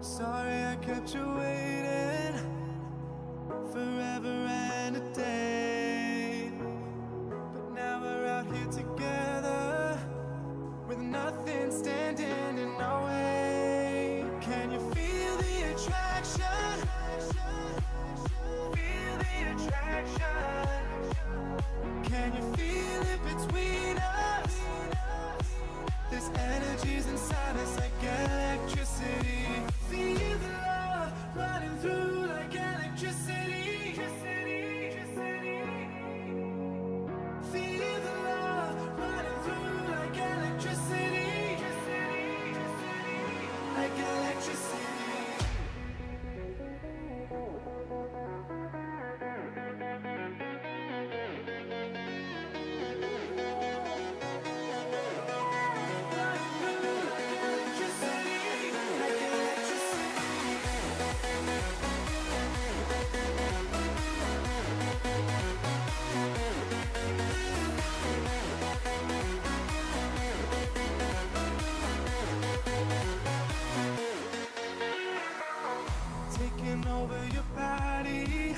Sorry I kept you waiting forever and a day. But now we're out here together with nothing standing in our way. Can you feel the attraction? Feel the attraction. Can you feel it between us? This energy's inside us like electricity. Feel the love running through like electricity. Feel the love running through like electricity. Like electricity. Taking over your body,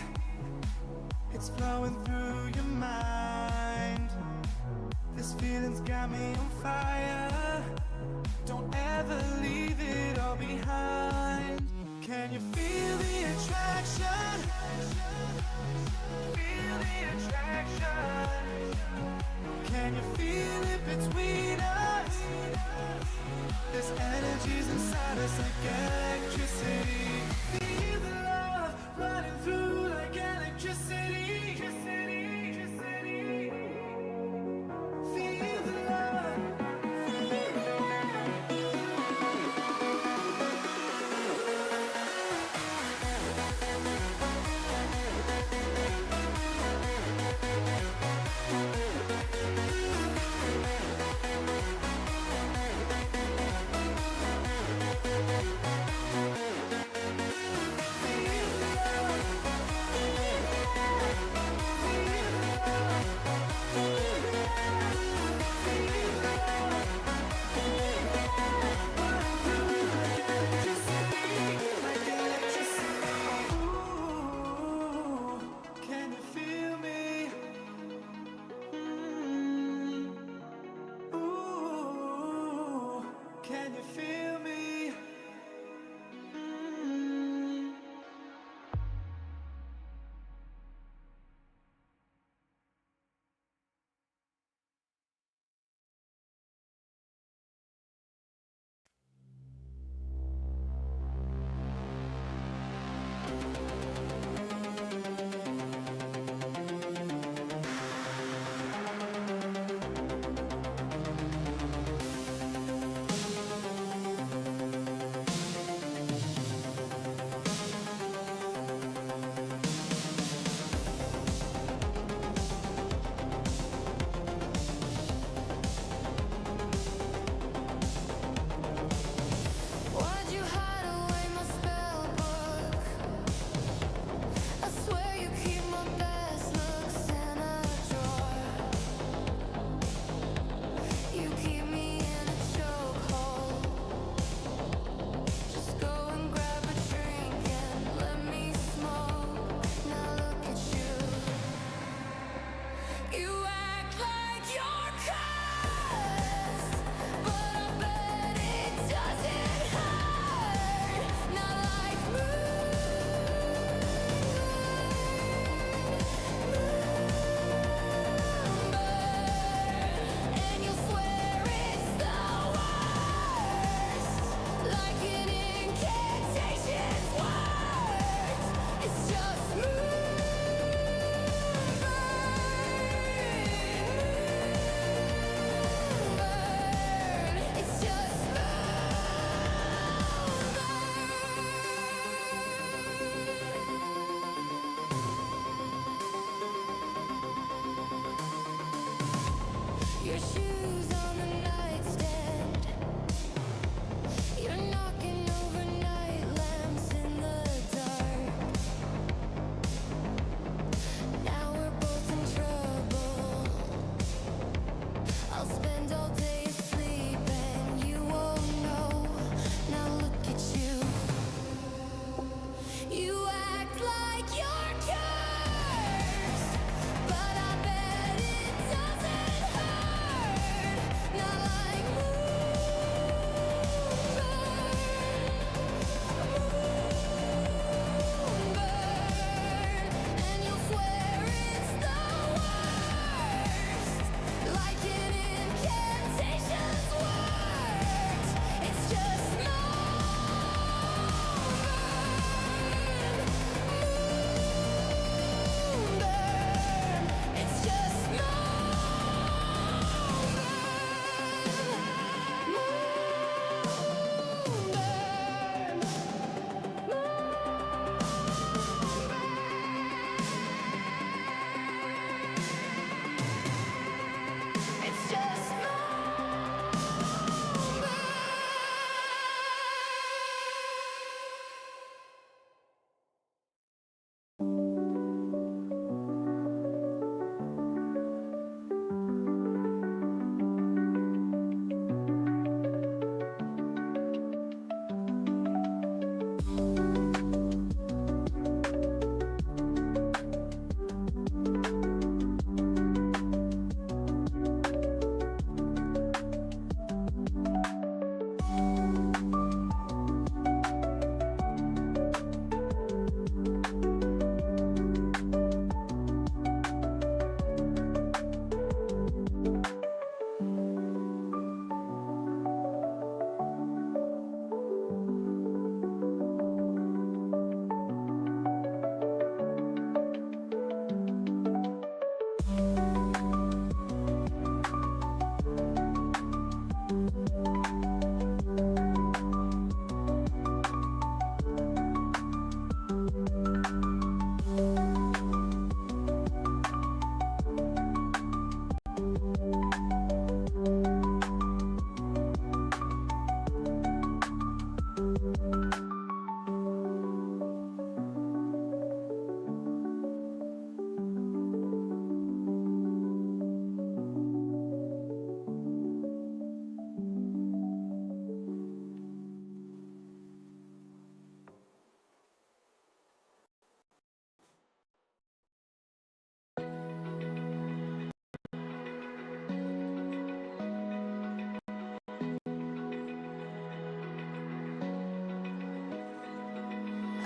it's flowing through your mind. This feeling's got me on fire. Don't ever leave it all behind. Can you feel the attraction? Feel the attraction. Can you feel it between us? This energy's inside us like electricity. Feel the love running through like electricity. Feel the love. Feel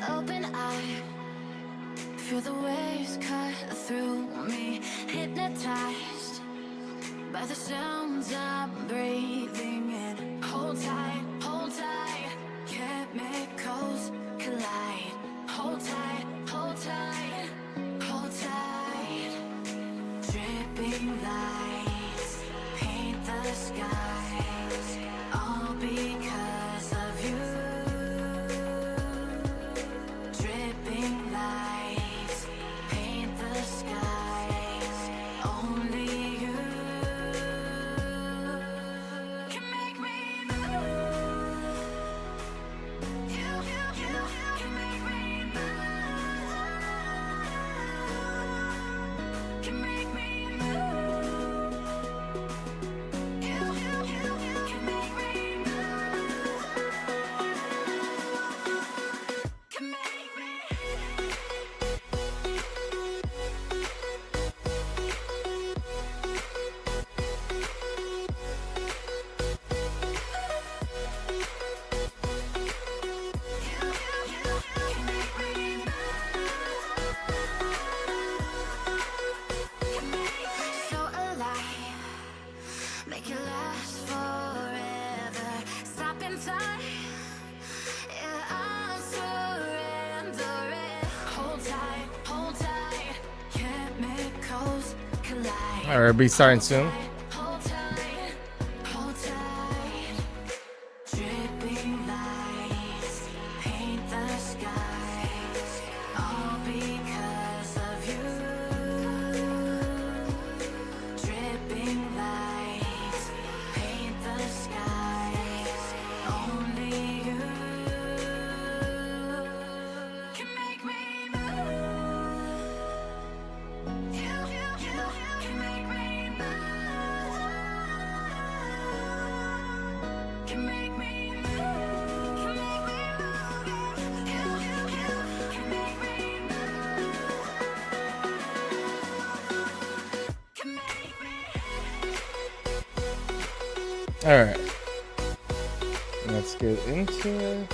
open eye, feel the waves cut through me, hypnotized by the sounds I'm breathing in. Hold tight, chemicals collide. Hold tight, hold tight, hold tight. Dripping lights paint the skies, all because of you. Dripping lights paint the skies, only you can make me move. You can make me move. Can make me move. You can make me move. Can make me. So alive, make it last forever. Stop in time, yeah, I'm surrendering. Hold tight, chemicals collide. All right, we'll be starting soon. Hold tight, hold tight. Dripping lights paint the skies, all because of you. Dripping lights paint the skies, only you can make me move. You can make me move. Can make me move. Can make me move. You can make me move. Can make me. All right, let's get into it.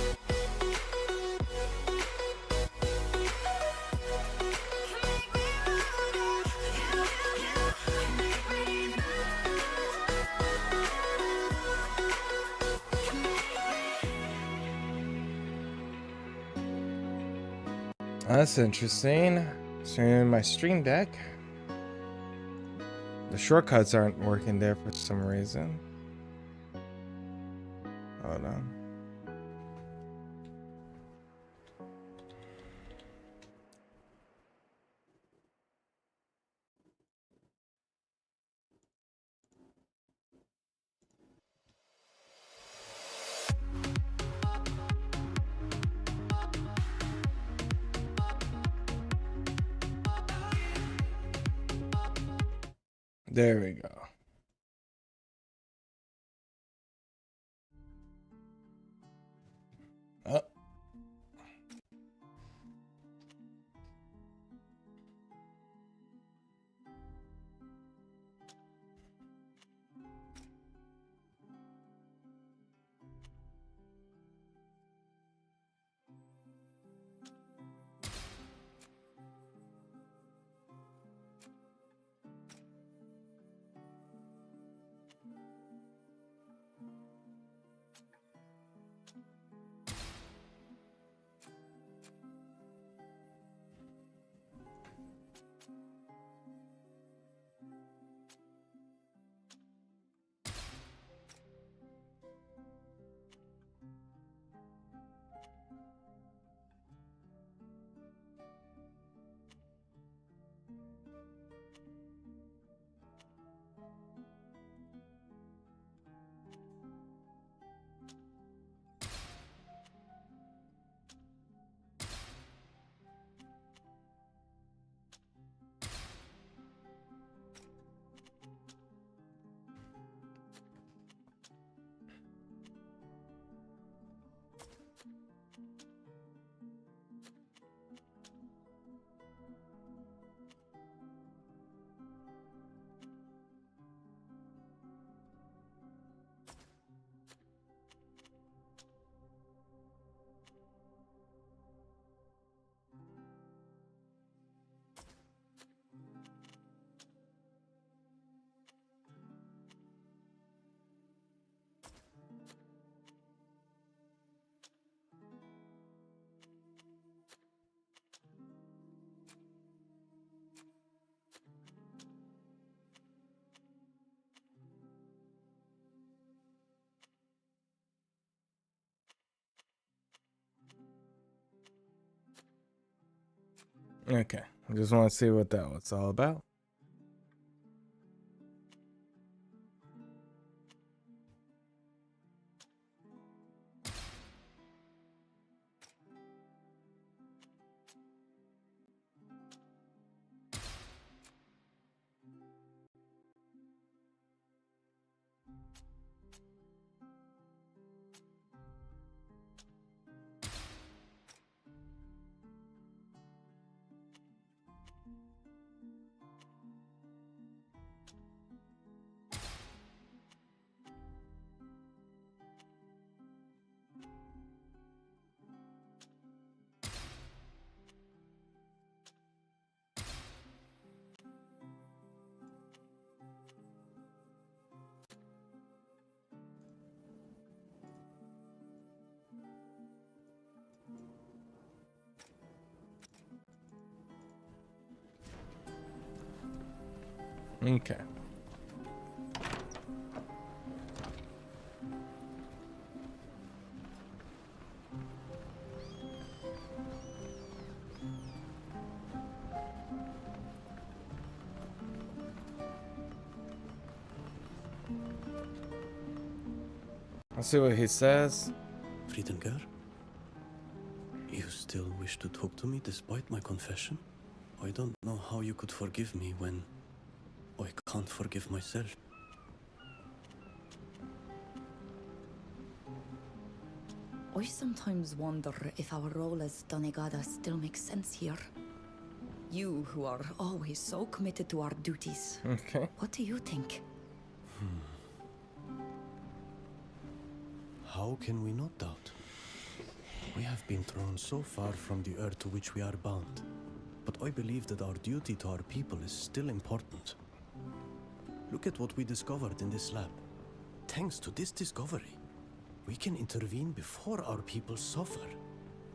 That's interesting. So in my Stream Deck, the shortcuts aren't working there for some reason. Hold on. There we go. Oh. Okay, I just want to see what that was all about. Okay. Let's see what he says. Friedenger? You still wish to talk to me despite my confession? I don't know how you could forgive me when I can't forgive myself. I sometimes wonder if our role as Donegada still makes sense here. You, who are always so committed to our duties. Okay. What do you think? How can we not doubt? We have been thrown so far from the earth to which we are bound. But I believe that our duty to our people is still important. Look at what we discovered in this lab. Thanks to this discovery, we can intervene before our people suffer.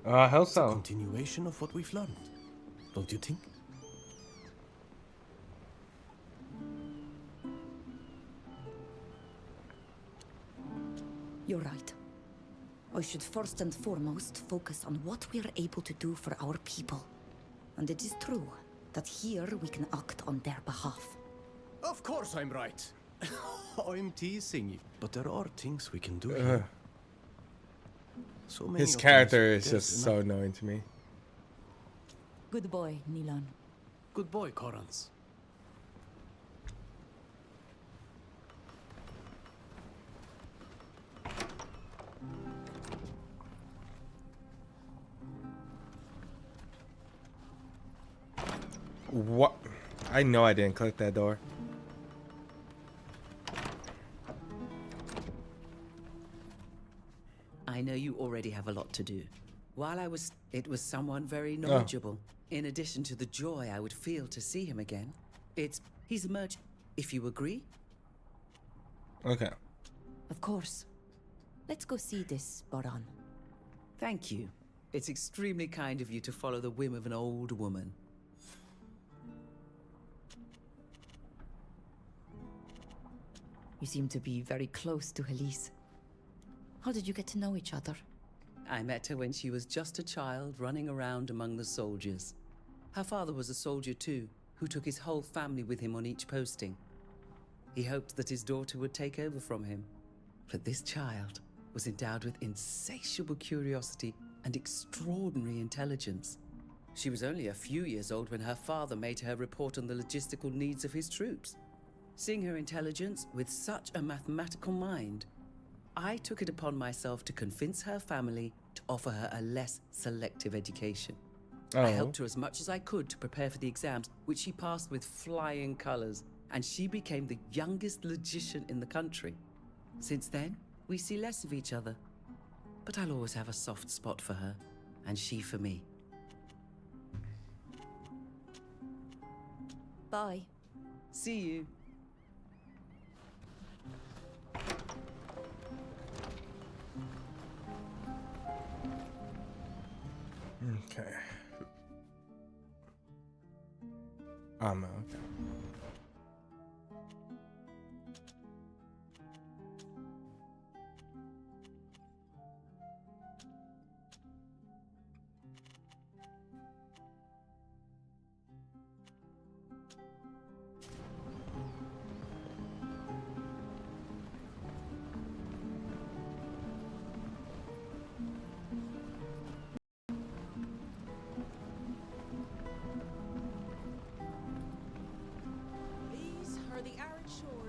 How It's a so? continuation of what we've learned, don't you think? You're right. I should first and foremost focus on what we're able to do for our people. And it is true that here we can act on their behalf. Of course I'm right. I'm teasing you. But there are things we can do here. So many His of character them, is there's just so annoying to me. Good boy, Nilan. Good boy, Korans. What? I know I didn't click that door. I know you already have a lot to do. While it was someone very knowledgeable. In addition to the joy I would feel to see him again. He's a merchant, if you agree. Okay. Of course. Let's go see this Baran. Thank you. It's extremely kind of you to follow the whim of an old woman. You seem to be very close to Elise. How did you get to know each other? I met her when she was just a child running around among the soldiers. Her father was a soldier too, who took his whole family with him on each posting. He hoped that his daughter would take over from him. But this child was endowed with insatiable curiosity and extraordinary intelligence. She was only a few years old when her father made her report on the logistical needs of his troops. Seeing her intelligence with such a mathematical mind, I took it upon myself to convince her family to offer her a less selective education. I helped her as much as I could to prepare for the exams, which she passed with flying colors, and she became the youngest logician in the country. Since then, we see less of each other, but I'll always have a soft spot for her, and she for me. Bye. See you. Okay. Okay.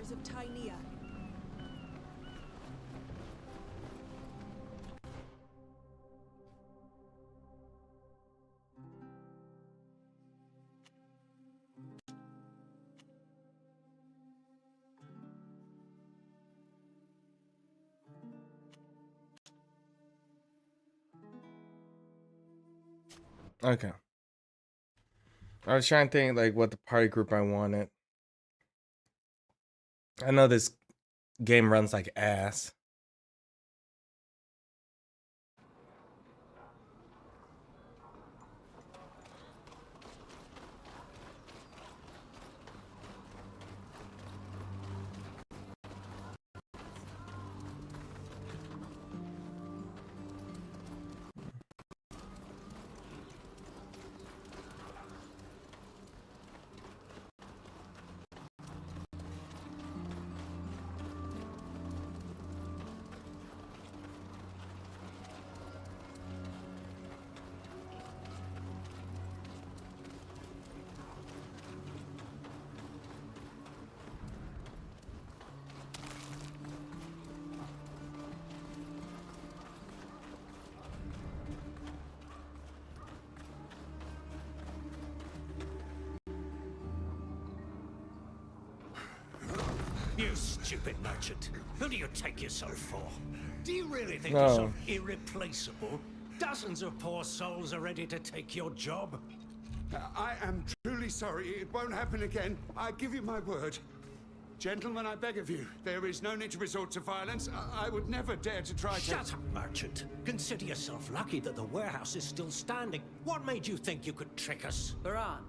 waters of Tainea. Okay. I was trying to think like what the party group I wanted. I know this game runs like ass. You stupid merchant. Who do you take yourself for? Do you really think No. yourself irreplaceable? Dozens of poor souls are ready to take your job. I am truly sorry. It won't happen again. I give you my word. Gentlemen, I beg of you, there is no need to resort to violence. I would never dare to try to... Shut up, merchant. Consider yourself lucky that the warehouse is still standing. What made you think you could trick us? Baran,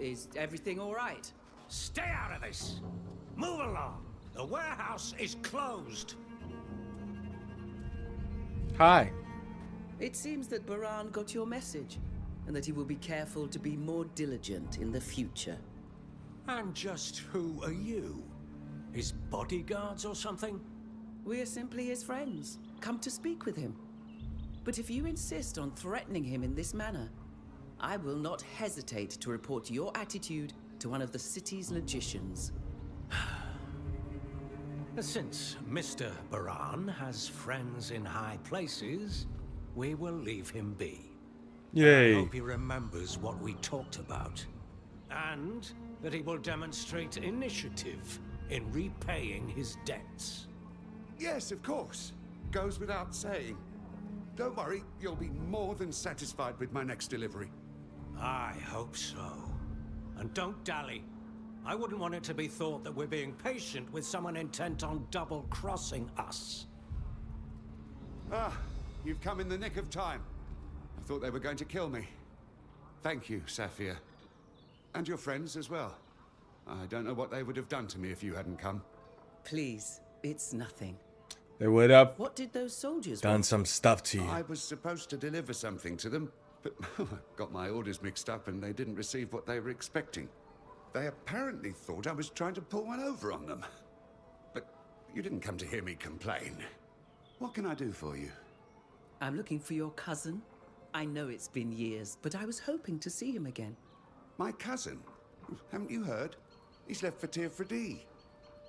is everything all right? Stay out of this. Move along. The warehouse is closed. Hi. It seems that Baran got your message, and that he will be careful to be more diligent in the future. And just who are you? His bodyguards or something? We are simply his friends, come to speak with him. But if you insist on threatening him in this manner, I will not hesitate to report your attitude to one of the city's logicians. Since Mr. Baran has friends in high places, we will leave him be. I Yay. hope he remembers what we talked about. And that he will demonstrate initiative in repaying his debts. Yes, of course. Goes without saying. Don't worry, you'll be more than satisfied with my next delivery. I hope so. And don't dally. I wouldn't want it to be thought that we're being patient with someone intent on double-crossing us. Ah, you've come in the nick of time. I thought they were going to kill me. Thank you, Saphir. And your friends as well. I don't know what they would have done to me if you hadn't come. Please, it's nothing. They would have What did those soldiers done want? some stuff to you. I was supposed to deliver something to them, but got my orders mixed up and they didn't receive what they were expecting. They apparently thought I was trying to pull one over on them. But you didn't come to hear me complain. What can I do for you? I'm looking for your cousin. I know it's been years, but I was hoping to see him again. My cousin? Haven't you heard? He's left for Tirfredi.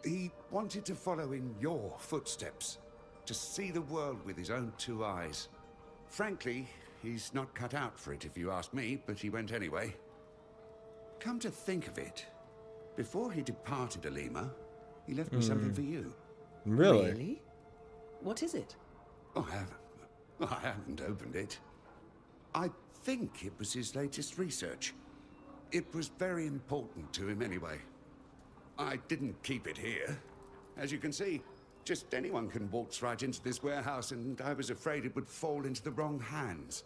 He wanted to follow in your footsteps. To see the world with his own two eyes. Frankly, he's not cut out for it if you ask me, but he went anyway. Come to think of it, before he departed Alima, he left me something for you. Really? What is it? Oh, I haven't opened it. I think it was his latest research. It was very important to him anyway. I didn't keep it here. As you can see, just anyone can waltz right into this warehouse, and I was afraid it would fall into the wrong hands.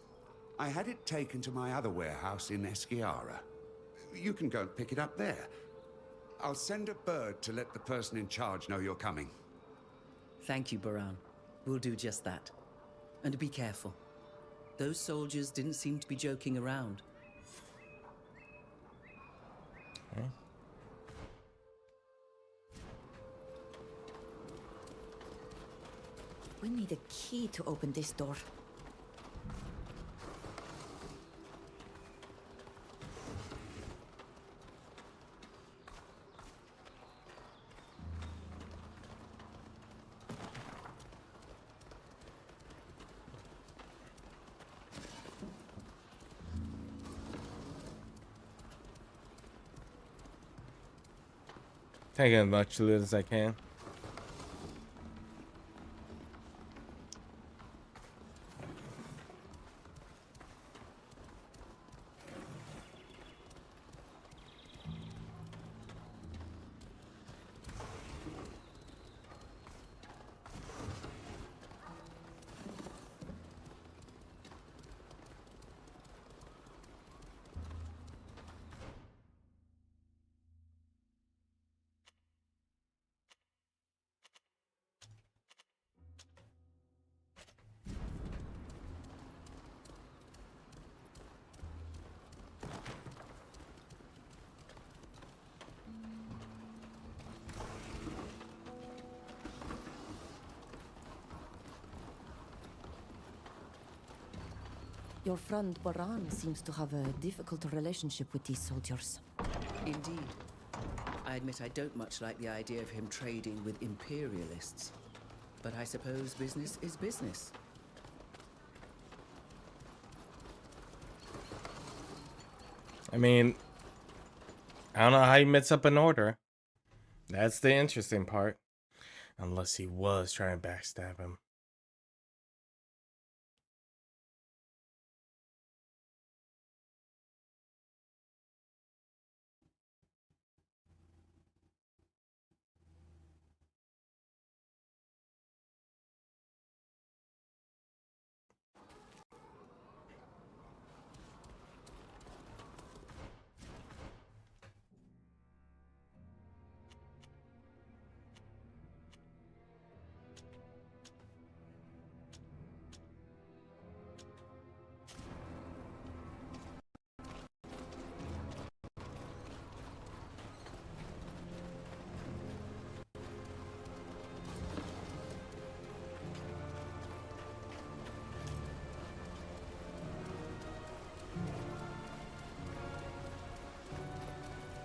I had it taken to my other warehouse in Esquiara. You can go and pick it up there. I'll send a bird to let the person in charge know you're coming. Thank you, Baran. We'll do just that. And be careful. Those soldiers didn't seem to be joking around. Okay. We need a key to open this door. Taking as much loot as I can. Your friend Baran seems to have a difficult relationship with these soldiers. Indeed. I admit I don't much like the idea of him trading with imperialists. But I suppose business is business. I mean, I don't know how he mixed up an order. That's the interesting part. Unless he was trying to backstab him.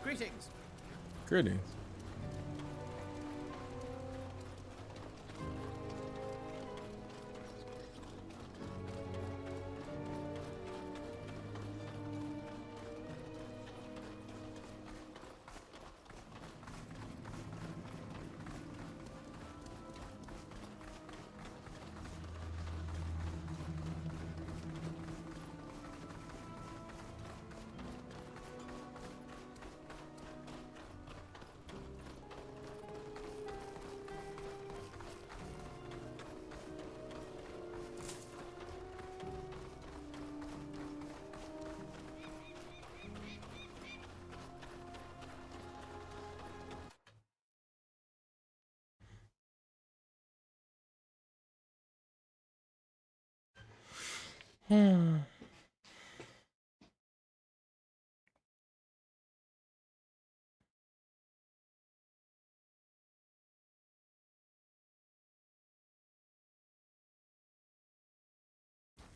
Greetings. Greetings.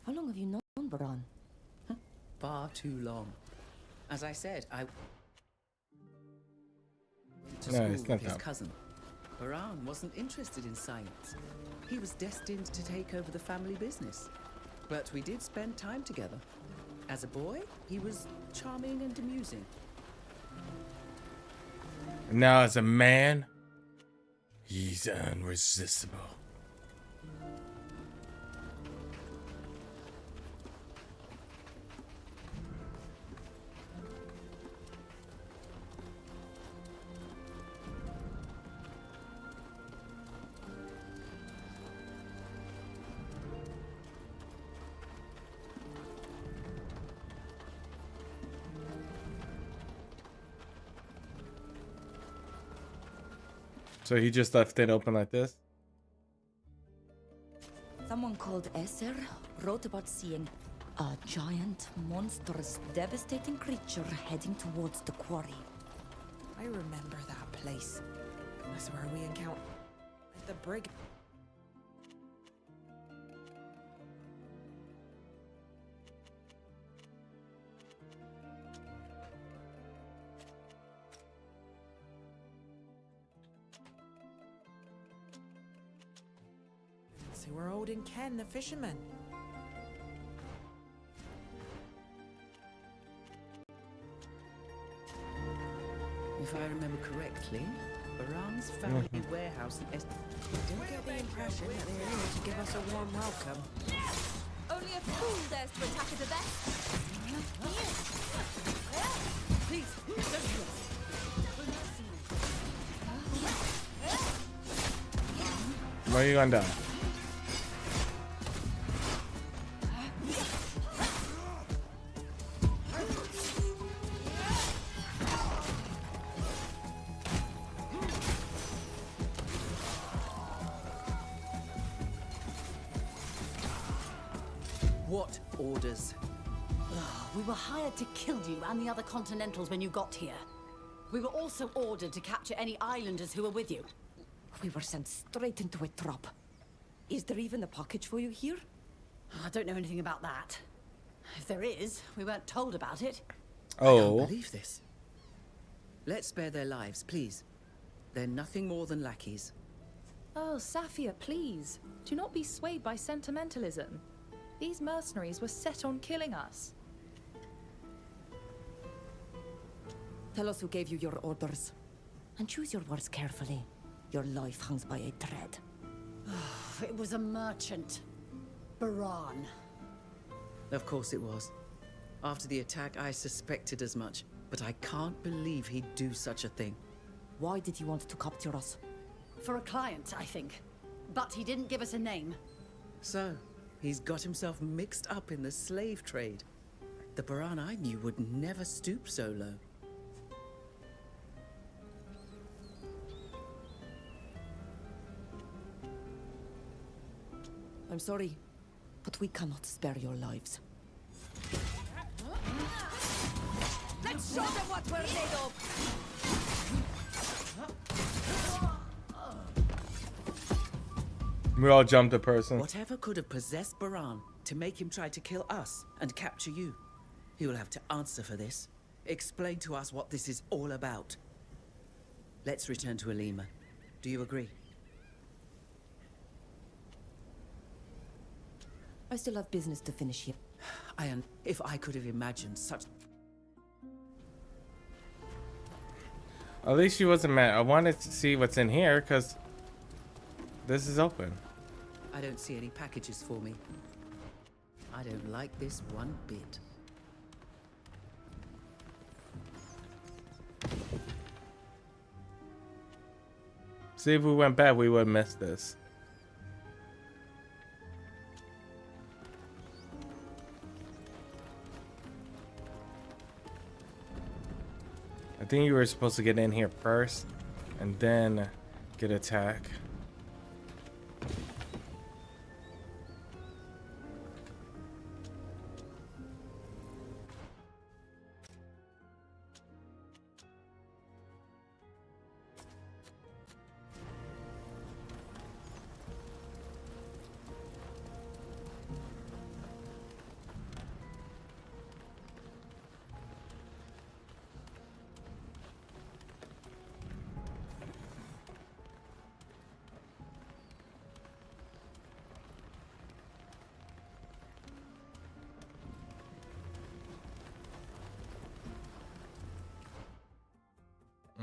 How long have you known Baran? Far too long. As I said, I went to No, school it's not with his that. cousin. Baran wasn't interested in science. He was destined to take over the family business. But we did spend time together. As a boy, he was charming and amusing. Now as a man, he's irresistible. So he just left it open like this? Someone called Esser wrote about seeing a giant, monstrous, devastating creature heading towards the quarry. I remember that place. That's where we encountered the brig. So we're holding Ken, the fisherman. If I remember correctly, Baran's family warehouse in Don't get the impression that they're here to give us a warm welcome. Only a fool dares to attack at the best. Please, don't do this. Where are you going down? What orders? We were hired to kill you and the other Continentals when you got here. We were also ordered to capture any islanders who were with you. We were sent straight into a trap. Is there even a package for you here? I don't know anything about that. If there is, we weren't told about it. I can't Oh, believe this. Let's spare their lives, please. They're nothing more than lackeys. Oh, Safia, please. Do not be swayed by sentimentalism. These mercenaries were set on killing us. Tell us who gave you your orders. And choose your words carefully. Your life hangs by a thread. It was a merchant. Baran. Of course it was. After the attack, I suspected as much. But I can't believe he'd do such a thing. Why did he want to capture us? For a client, I think. But he didn't give us a name. So, he's got himself mixed up in the slave trade. The Baran I knew would never stoop so low. I'm sorry, but we cannot spare your lives. Let's show them what we're made of! we all jumped a person. Whatever could have possessed Baran to make him try to kill us and capture you, he will have to answer for this. Explain to us what this is all about. Let's return to Alima. Do you agree? I still have business to finish here. If I could have imagined such... At least she wasn't mad. I wanted to see what's in here because this is open. I don't see any packages for me. I don't like this one bit. See, if we went back, we would have missed this. I think you were supposed to get in here first and then get attack.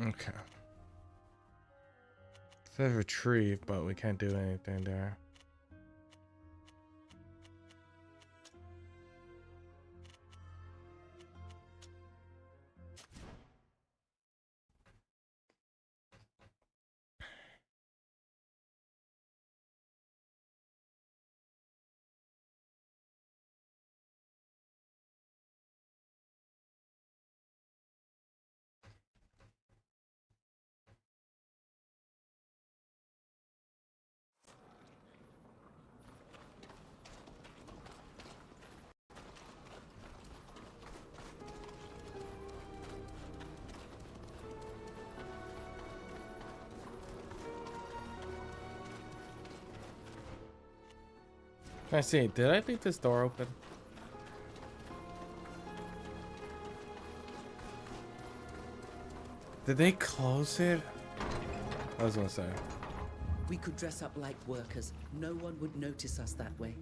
Okay. It says retrieve, but we can't do anything there. Can I see? Did I leave this door open? Did they close it? I was gonna say. We could dress up like workers. No one would notice us that way.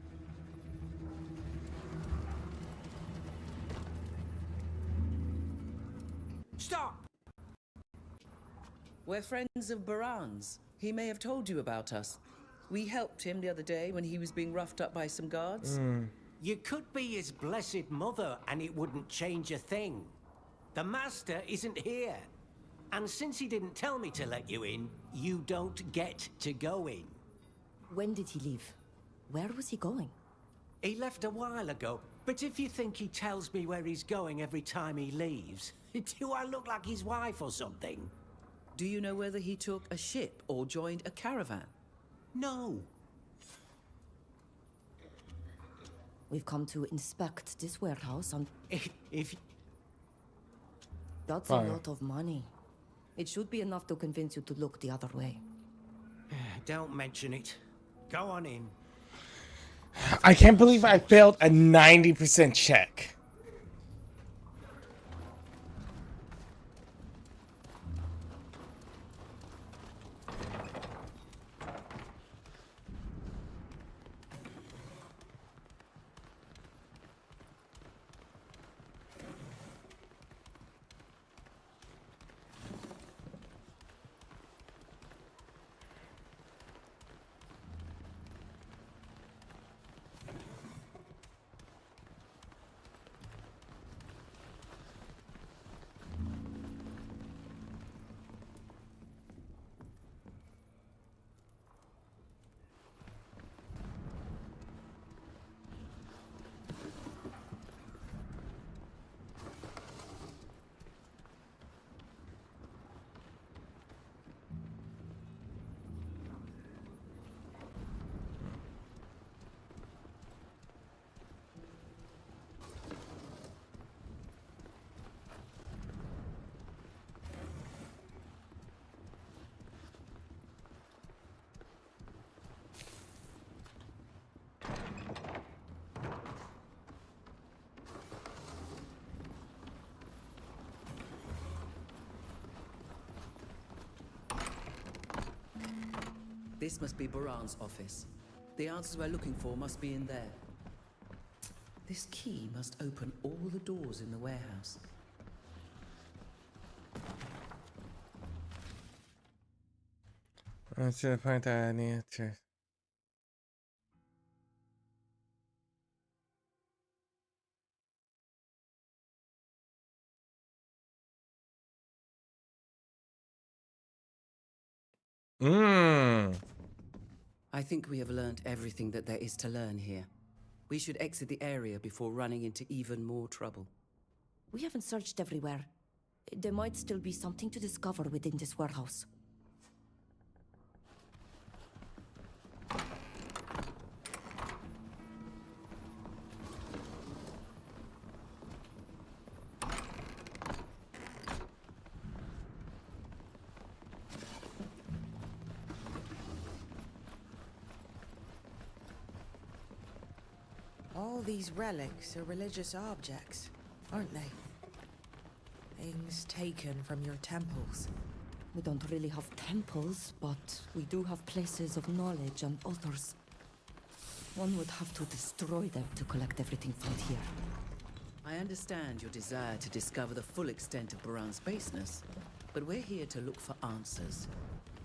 Stop! We're friends of Baran's. He may have told you about us. We helped him the other day when he was being roughed up by some guards. You could be his blessed mother and it wouldn't change a thing. The master isn't here. And since he didn't tell me to let you in, you don't get to go in. When did he leave? Where was he going? He left a while ago, but if you think he tells me where he's going every time he leaves, do I look like his wife or something? Do you know whether he took a ship or joined a caravan? No. We've come to inspect this warehouse and... If... That's Fine. a lot of money. It should be enough to convince you to look the other way. Don't mention it. Go on in. I can't believe I failed a 90% check. This must be Baran's office. The answers we're looking for must be in there. This key must open all the doors in the warehouse. That's the point that I need to. I think we have learned everything that there is to learn here. We should exit the area before running into even more trouble. We haven't searched everywhere. There might still be something to discover within this warehouse. All these relics are religious objects, aren't they? Things taken from your temples. We don't really have temples, but we do have places of knowledge and altars. One would have to destroy them to collect everything found here. I understand your desire to discover the full extent of Baran's baseness, but we're here to look for answers.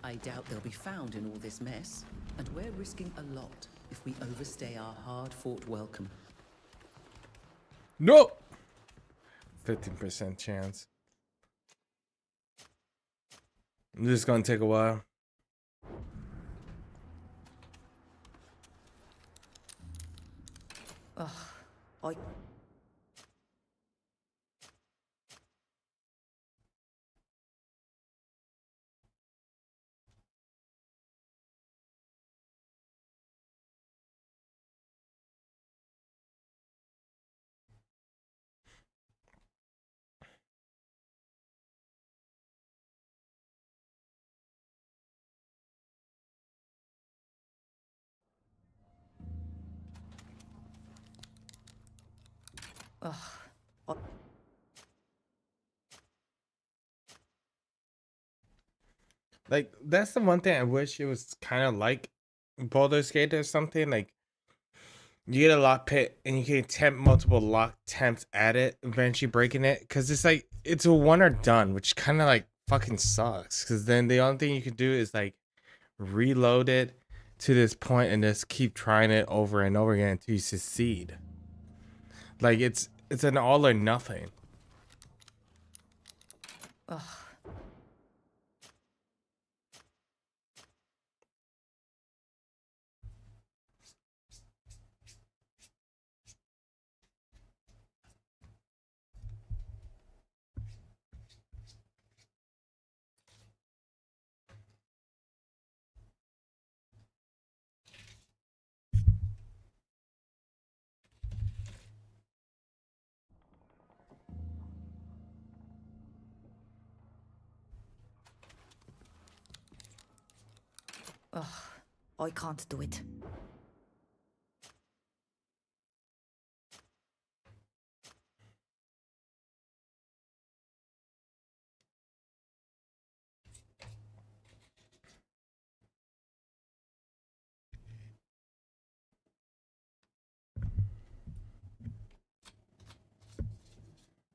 I doubt they'll be found in all this mess, and we're risking a lot if we overstay our hard-fought welcome. No! 15% chance. This is gonna take a while. Ugh, Like, that's the one thing I wish it was kind of like Baldur's Gate or something. Like, you get a lock pit and you can attempt multiple lock attempts at it, eventually breaking it. Because it's like, it's a one or done, which kind of like fucking sucks. Because then the only thing you can do is like reload it to this point and just keep trying it over and over again until you succeed. Like it's an all or nothing. Ugh. Ugh. I can't do it.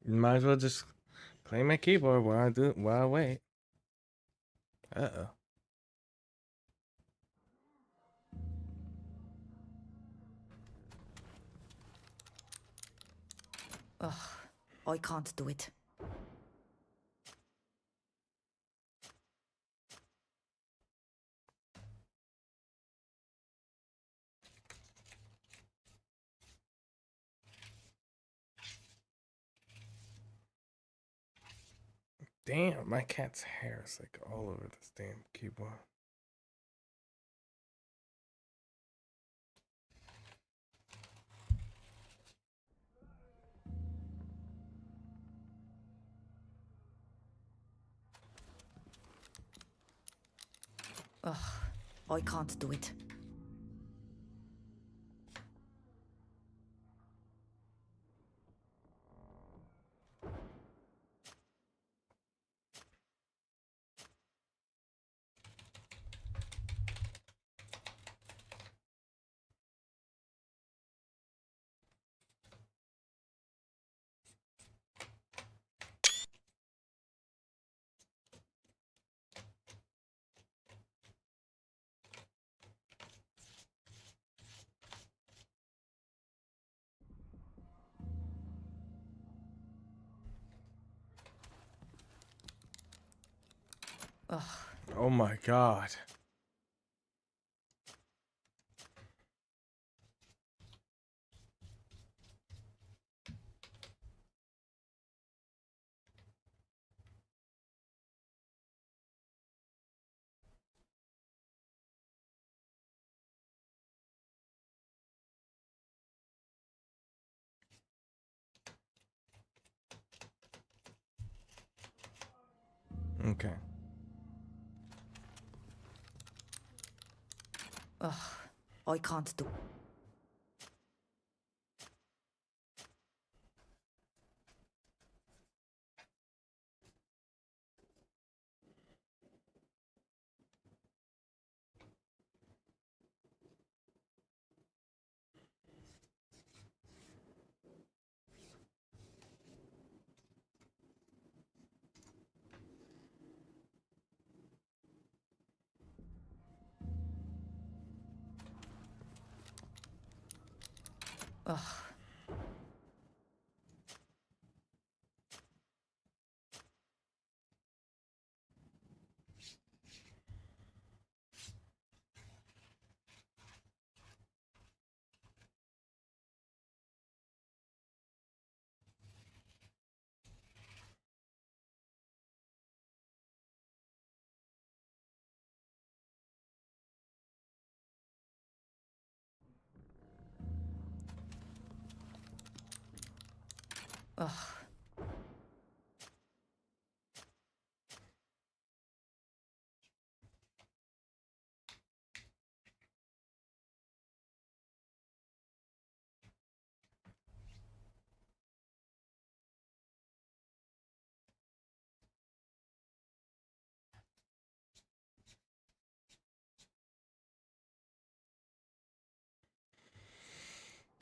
You might as well just play my keyboard while I wait. Uh-oh. Ugh. I can't do it. Damn, my cat's hair is like all over this damn keyboard. Ugh. I can't do it. Ugh. Oh my god. Okay. Ugh. I can't do. Ugh. Ugh.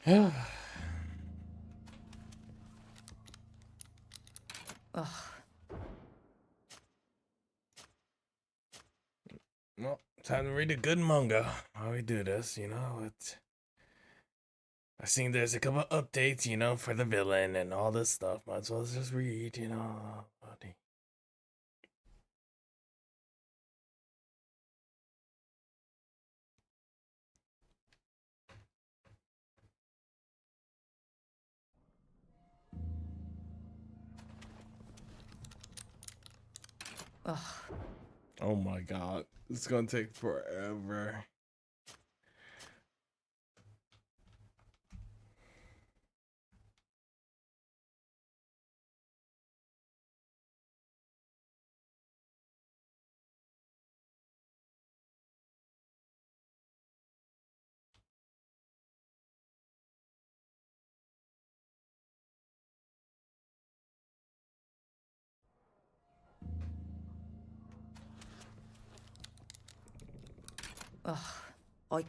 Ugh. Time to read a good manga. While we do this, you know, I seen there's a couple updates, you know, for the villain and all this stuff. Might as well just read, you know. Buddy. Ugh. Oh my god. It's gonna take forever. Ugh. I...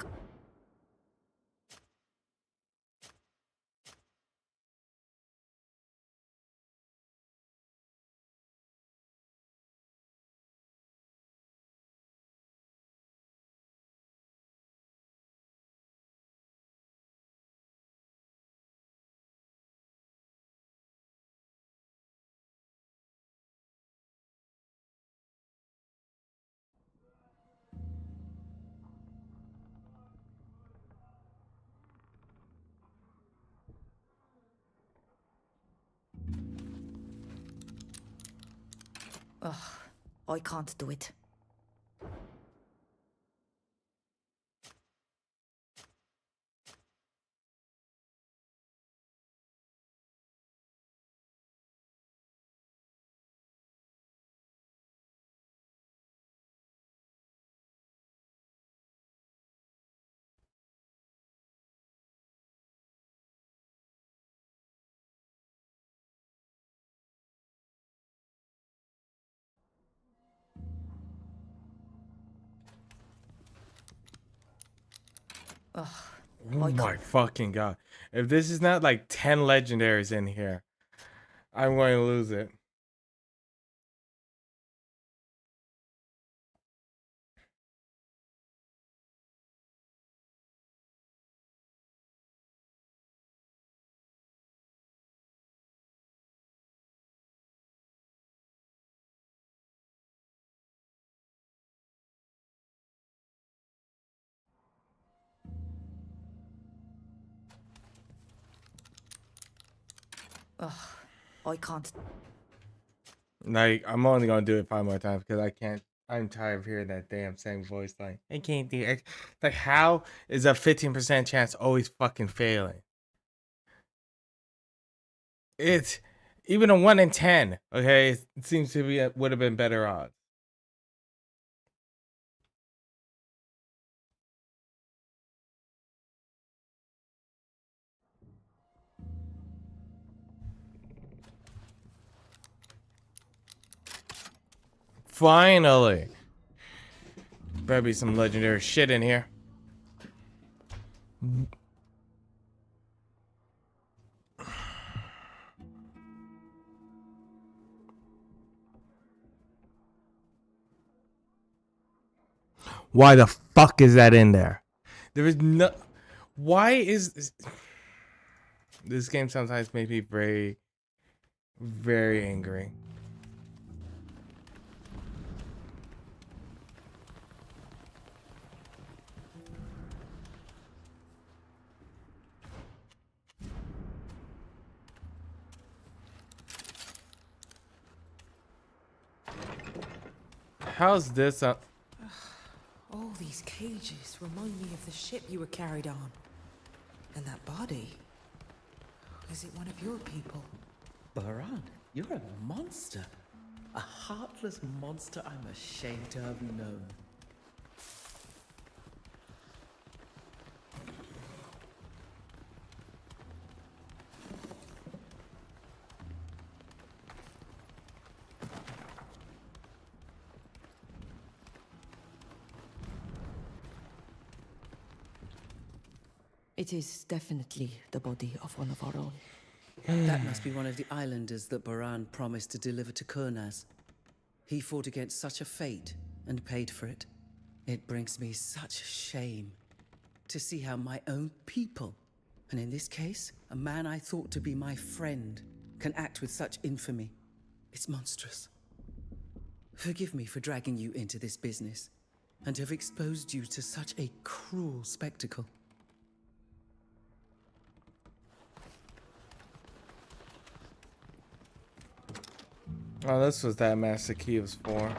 Ugh. I can't do it. Ugh. Oh my fucking god. If this is not like 10 legendaries in here, I'm going to lose it. Ugh. I can't. Like, I'm only gonna do it 5 more times because I can't. I'm tired of hearing that damn same voice. Like, I can't do it. Like, how is a 15% chance always fucking failing? It's even a 1 in 10. Okay, it seems to be would have been better odds. Finally, better be some legendary shit in here. Why the fuck is that in there? There is no. Why is this game sometimes makes me very, very angry. How's this up? All these cages remind me of the ship you were carried on. And that body. Is it one of your people? Baran, you're a monster. A heartless monster I'm ashamed to have known. It is definitely the body of one of our own. That must be one of the islanders that Baran promised to deliver to Kurnaz. He fought against such a fate and paid for it. It brings me such shame to see how my own people, and in this case, a man I thought to be my friend, can act with such infamy. It's monstrous. Forgive me for dragging you into this business and to have exposed you to such a cruel spectacle. Oh, this was that master key was for.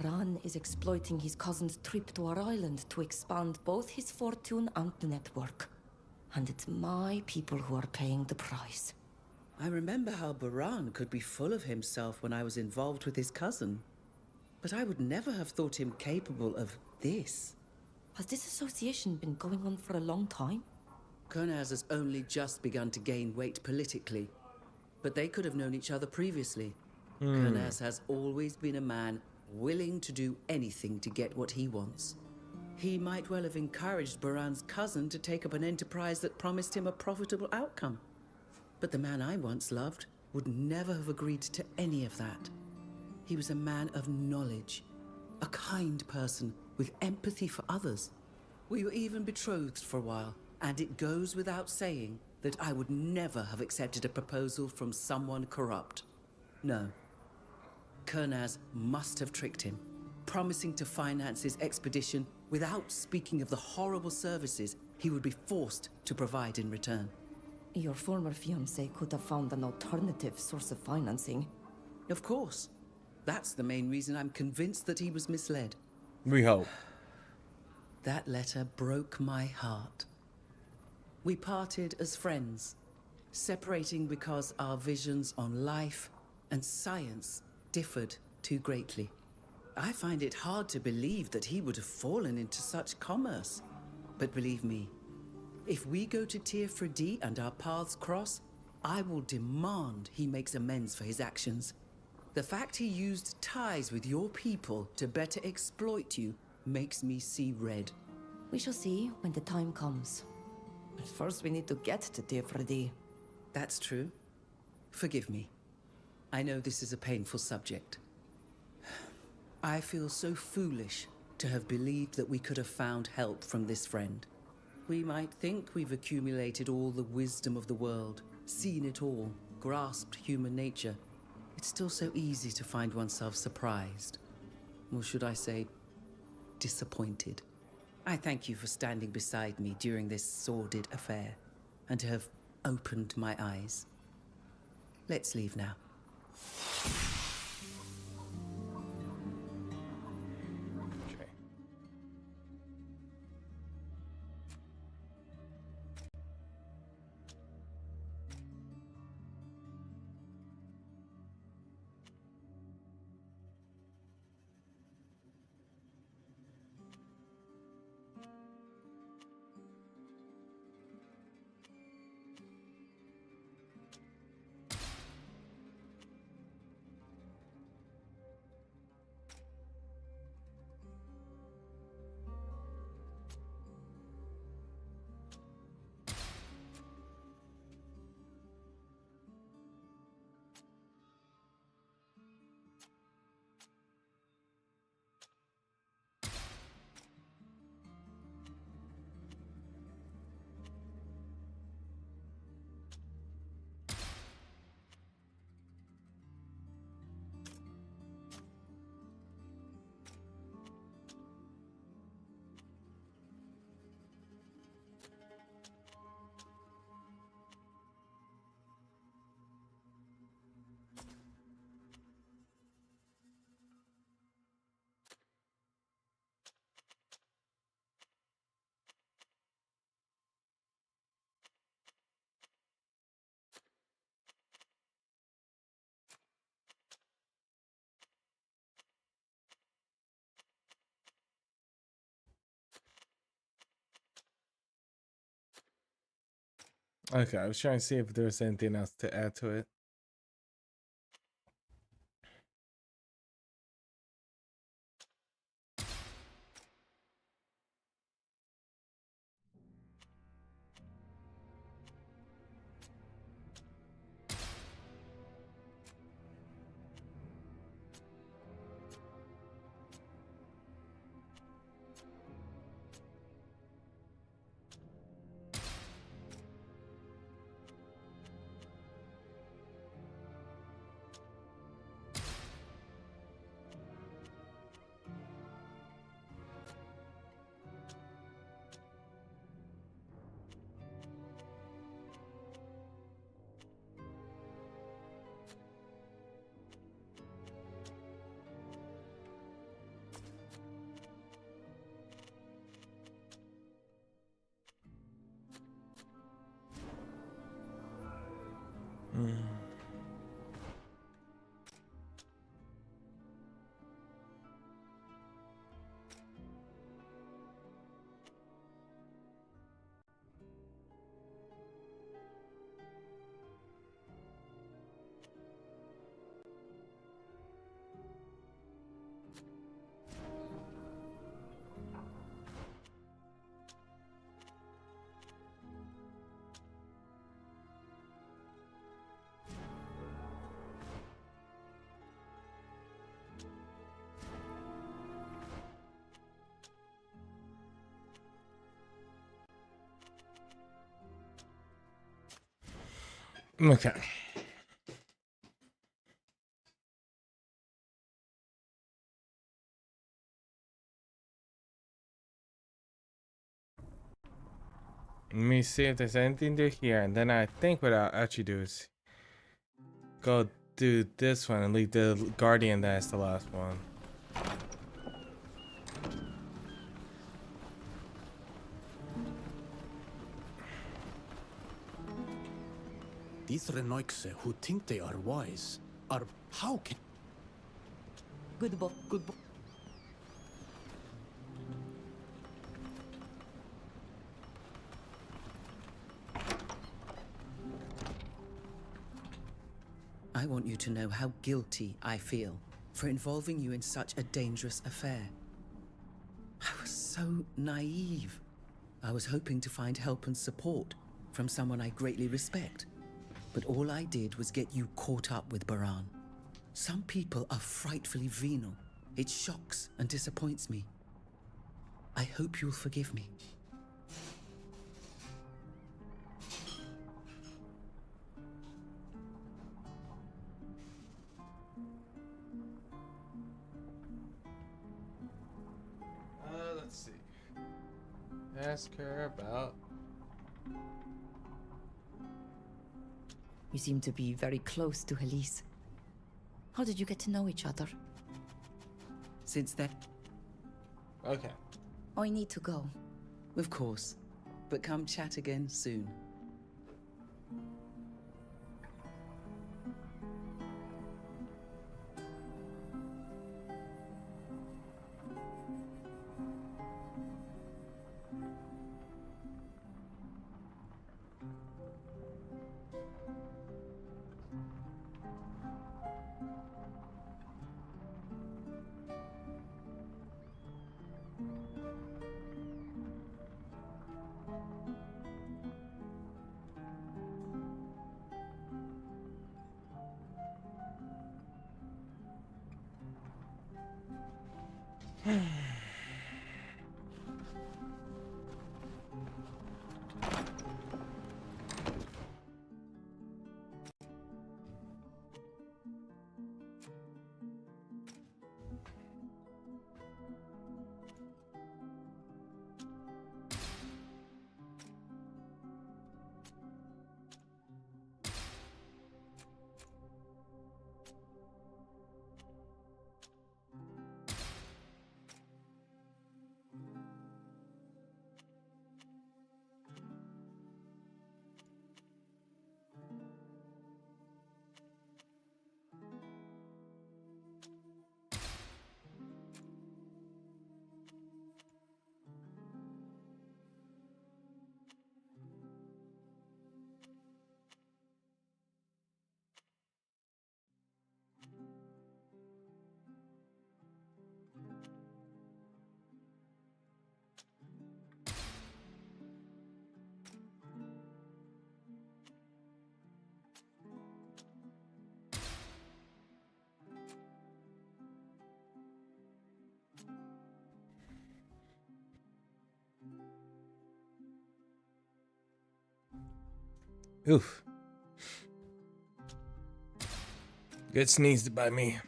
Baran is exploiting his cousin's trip to our island to expand both his fortune and network. And it's my people who are paying the price. I remember how Baran could be full of himself when I was involved with his cousin. But I would never have thought him capable of this. Has this association been going on for a long time? Kurnaz has only just begun to gain weight politically, but they could have known each other previously. Kurnaz has always been a man willing to do anything to get what he wants. He might well have encouraged Baran's cousin to take up an enterprise that promised him a profitable outcome. But the man I once loved would never have agreed to any of that. He was a man of knowledge, a kind person with empathy for others. We were even betrothed for a while, and it goes without saying that I would never have accepted a proposal from someone corrupt. No. Kurnaz must have tricked him, promising to finance his expedition without speaking of the horrible services he would be forced to provide in return. Your former fiancé could have found an alternative source of financing. Of course. That's the main reason I'm convinced that he was misled. We hope. That letter broke my heart. We parted as friends, separating because our visions on life and science differed too greatly. I find it hard to believe that he would have fallen into such commerce. But believe me, if we go to Tir Fredi and our paths cross, I will demand he makes amends for his actions. The fact he used ties with your people to better exploit you makes me see red. We shall see when the time comes. But first we need to get to Tir Fredi. That's true. Forgive me. I know this is a painful subject. I feel so foolish to have believed that we could have found help from this friend. We might think we've accumulated all the wisdom of the world, seen it all, grasped human nature. It's still so easy to find oneself surprised. Or should I say, disappointed. I thank you for standing beside me during this sordid affair, and to have opened my eyes. Let's leave now. Okay. Okay, I was trying to see if there was anything else to add to it. Okay. Let me see if there's anything to here, and then I think what I'll actually do is go do this one and leave the guardian as the last one. These Renoixe who think they are wise are how can Good boy. good bo- I want you to know how guilty I feel for involving you in such a dangerous affair. I was so naive. I was hoping to find help and support from someone I greatly respect. But all I did was get you caught up with Baran. Some people are frightfully venal. It shocks and disappoints me. I hope you'll forgive me. Let's see. Ask her about. You seem to be very close to Elise. How did you get to know each other? Since then, Okay. I need to go. of course. But come chat again soon. Oof. Good sneezed by me.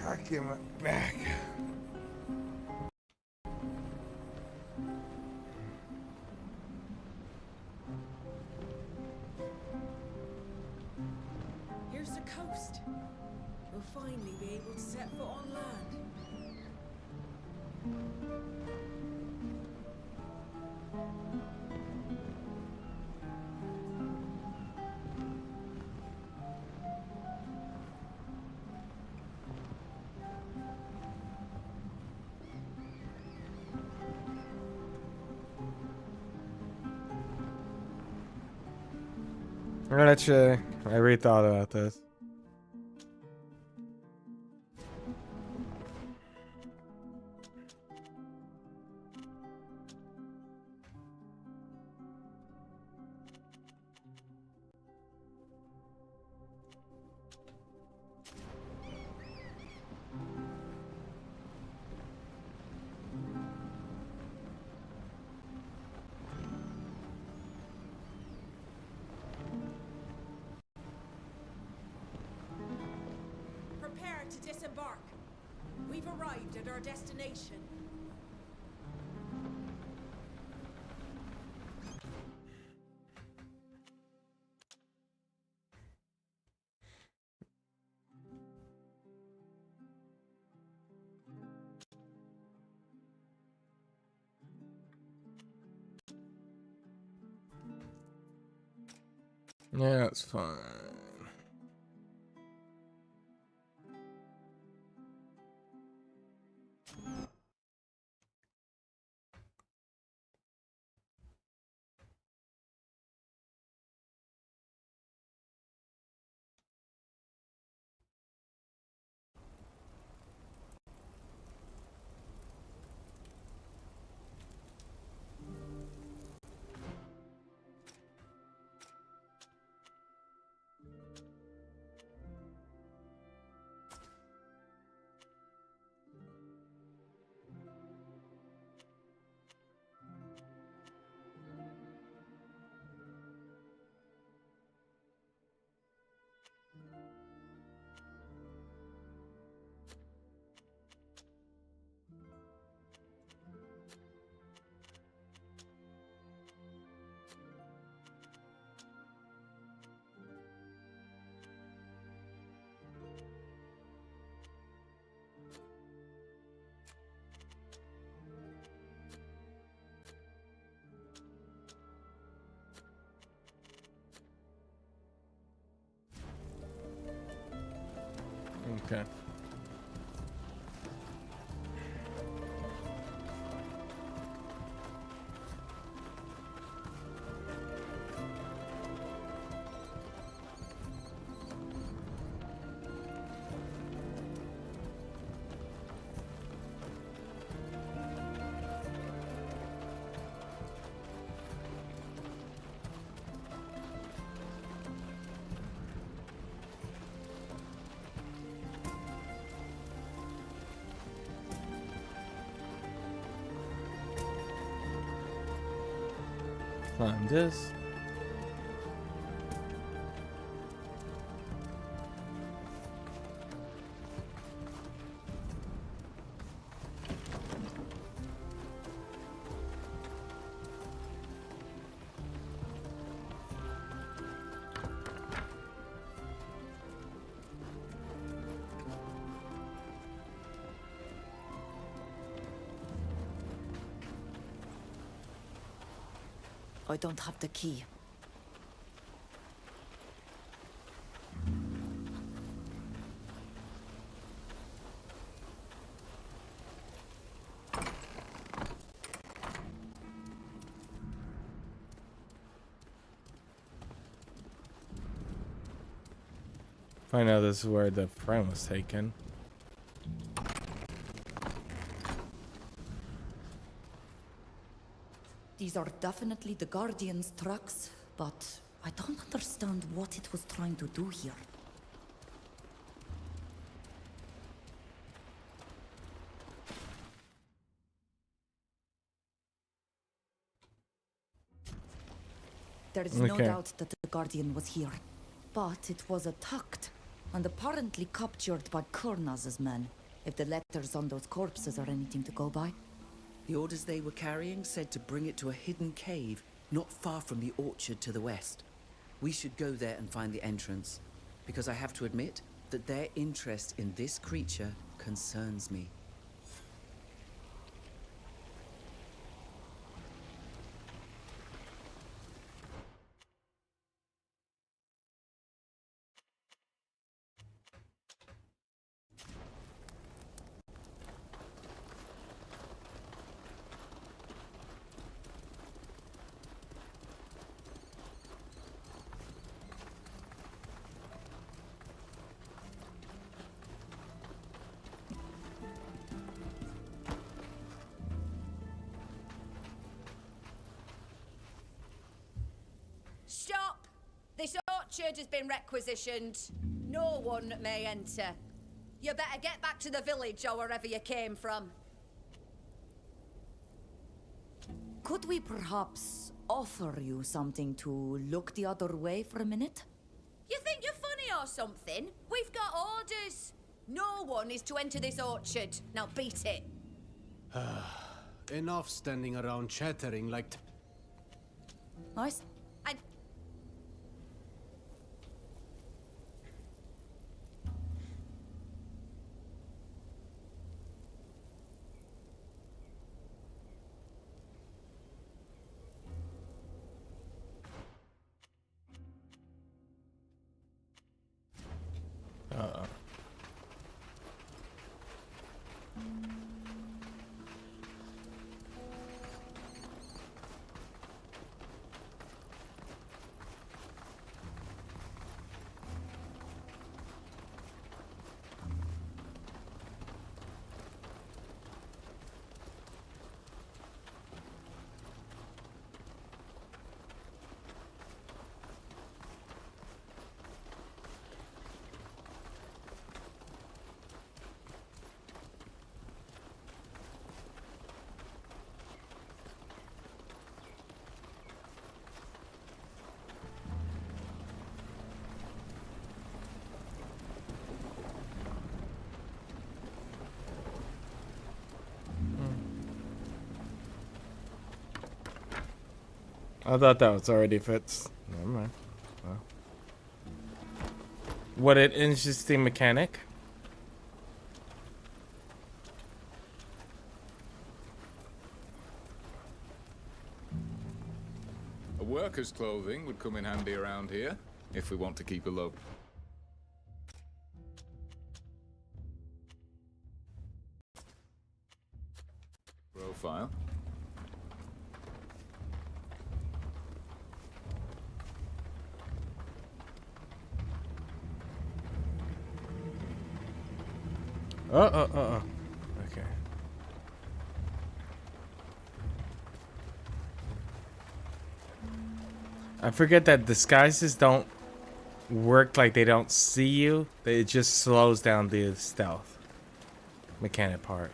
Cock in my back. Here's the coast. We'll finally be able to set foot on land. Actually, I rethought about this. Prepare to disembark. We've arrived at our destination. Yeah, it's fine. Okay. Climb this. I don't have the key. Find out this is where the friend was taken. These are definitely the Guardian's trucks, but I don't understand what it was trying to do here. There is no Okay. doubt that the Guardian was here, but it was attacked and apparently captured by Kurnaz's men, if the letters on those corpses are anything to go by. The orders they were carrying said to bring it to a hidden cave not far from the orchard to the west. We should go there and find the entrance, because I have to admit that their interest in this creature concerns me. Stop! This orchard has been requisitioned. No one may enter. You better get back to the village or wherever you came from. Could we perhaps offer you something to look the other way for a minute? You think you're funny or something? We've got orders. No one is to enter this orchard. Now beat it. Enough standing around chattering like... Nice. And I thought that was already fixed. Never mind. Well. What an interesting mechanic. A worker's clothing would come in handy around here, if we want to keep a low profile. Okay. I forget that disguises don't work like they don't see you. It just slows down the stealth mechanic part.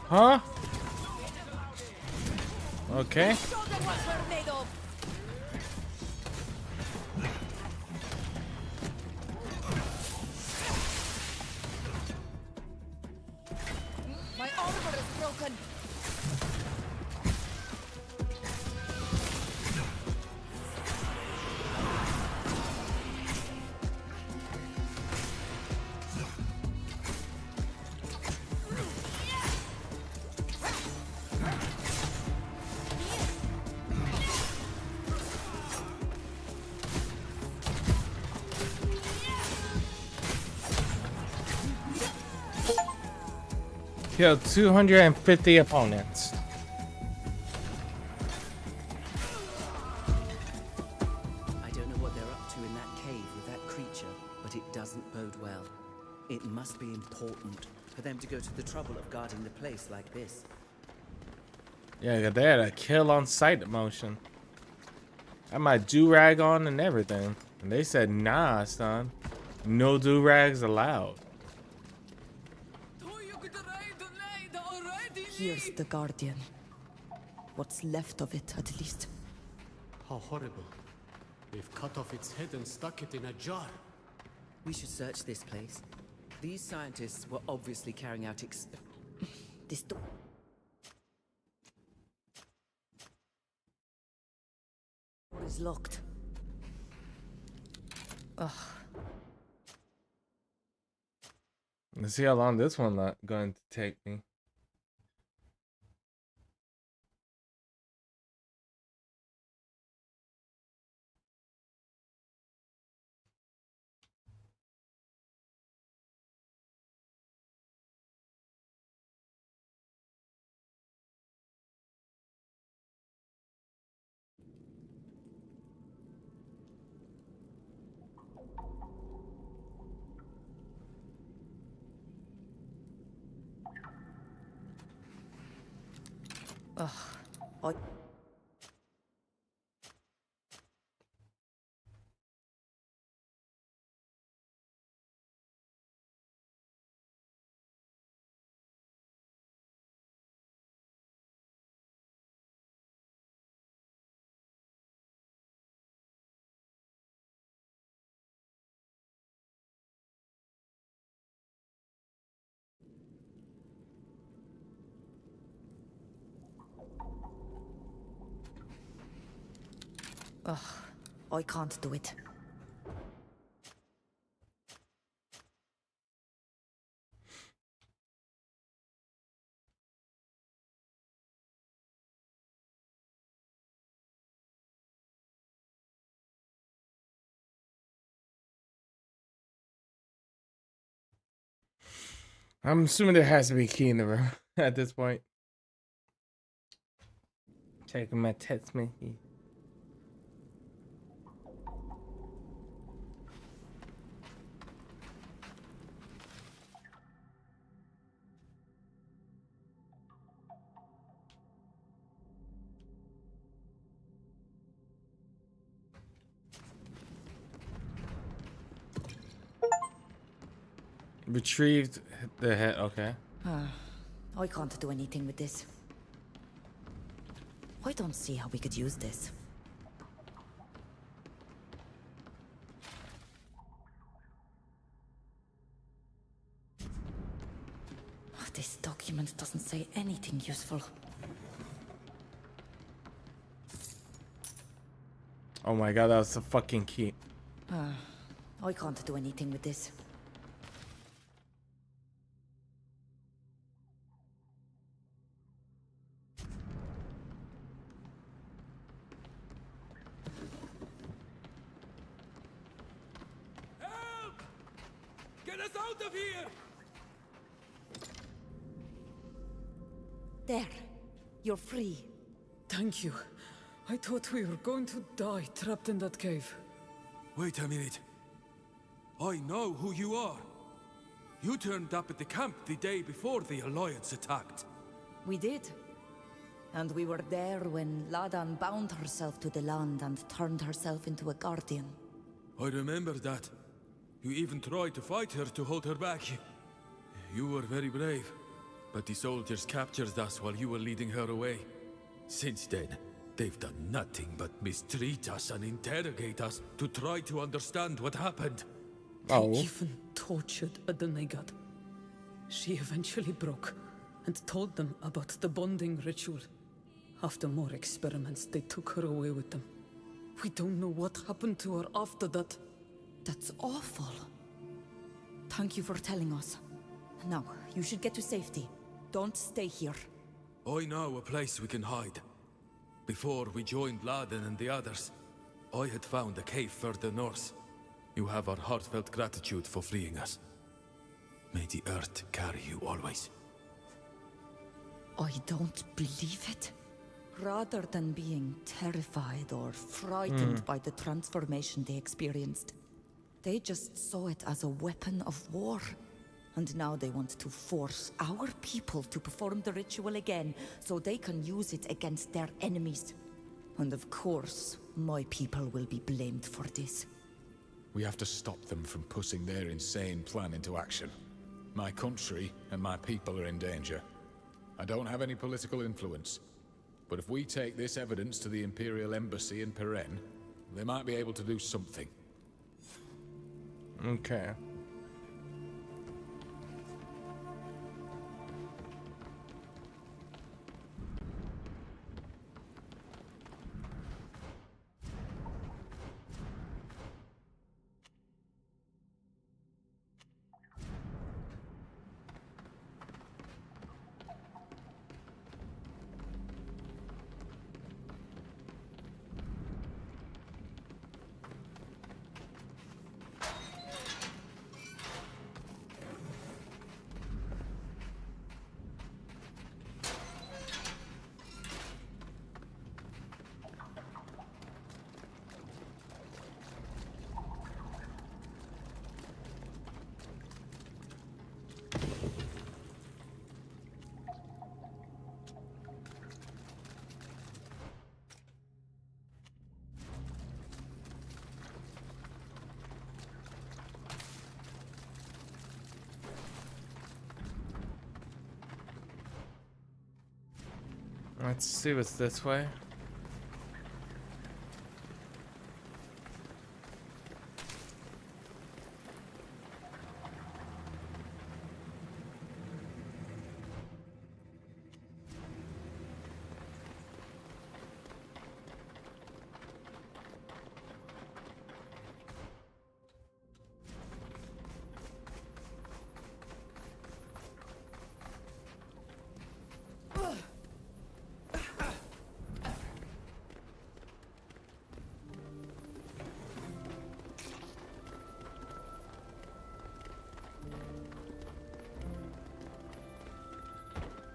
Huh? Okay. my armor is broken. Killed 250 opponents. I don't know what they're up to in that cave with that creature, but it doesn't bode well. It must be important for them to go to the trouble of guarding the place like this. Yeah, they had a kill on sight motion. I had my do-rag on and everything. And they said, nah, son. No do-rags allowed. Here's the Guardian. What's left of it, at least. How horrible. They've cut off its head and stuck it in a jar. We should search this place. These scientists were obviously carrying out This door is locked. Ugh. Let's see how long this one going to take me. Ugh. I... Ugh. I can't do it. I'm assuming there has to be a key in the room at this point. Checking my text me. Retrieved the head. Okay. I can't do anything with this. I don't see how we could use this. This document doesn't say anything useful. Oh my god, that was the fucking key. I can't do anything with this. Get us out of here! There. You're free. Thank you. I thought we were going to die trapped in that cave. Wait a minute. I know who you are. You turned up at the camp the day before the Alliance attacked. We did. And we were there when Ladan bound herself to the land and turned herself into a guardian. I remember that. You even tried to fight her to hold her back. You were very brave. But the soldiers captured us while you were leading her away. Since then, they've done nothing but mistreat us and interrogate us to try to understand what happened. They even tortured Adenegad. She eventually broke and told them about the bonding ritual. After more experiments, they took her away with them. We don't know what happened to her after that. That's awful. Thank you for telling us. Now, you should get to safety. Don't stay here. I know a place we can hide. Before we joined Laden and the others, I had found a cave further north. You have our heartfelt gratitude for freeing us. May the earth carry you always. I don't believe it. Rather than being terrified or frightened by the transformation they experienced, they just saw it as a weapon of war. And now they want to force our people to perform the ritual again so they can use it against their enemies. And of course, my people will be blamed for this. We have to stop them from putting their insane plan into action. My country and my people are in danger. I don't have any political influence, but if we take this evidence to the Imperial Embassy in Peren, they might be able to do something. Okay. Let's see what's this way.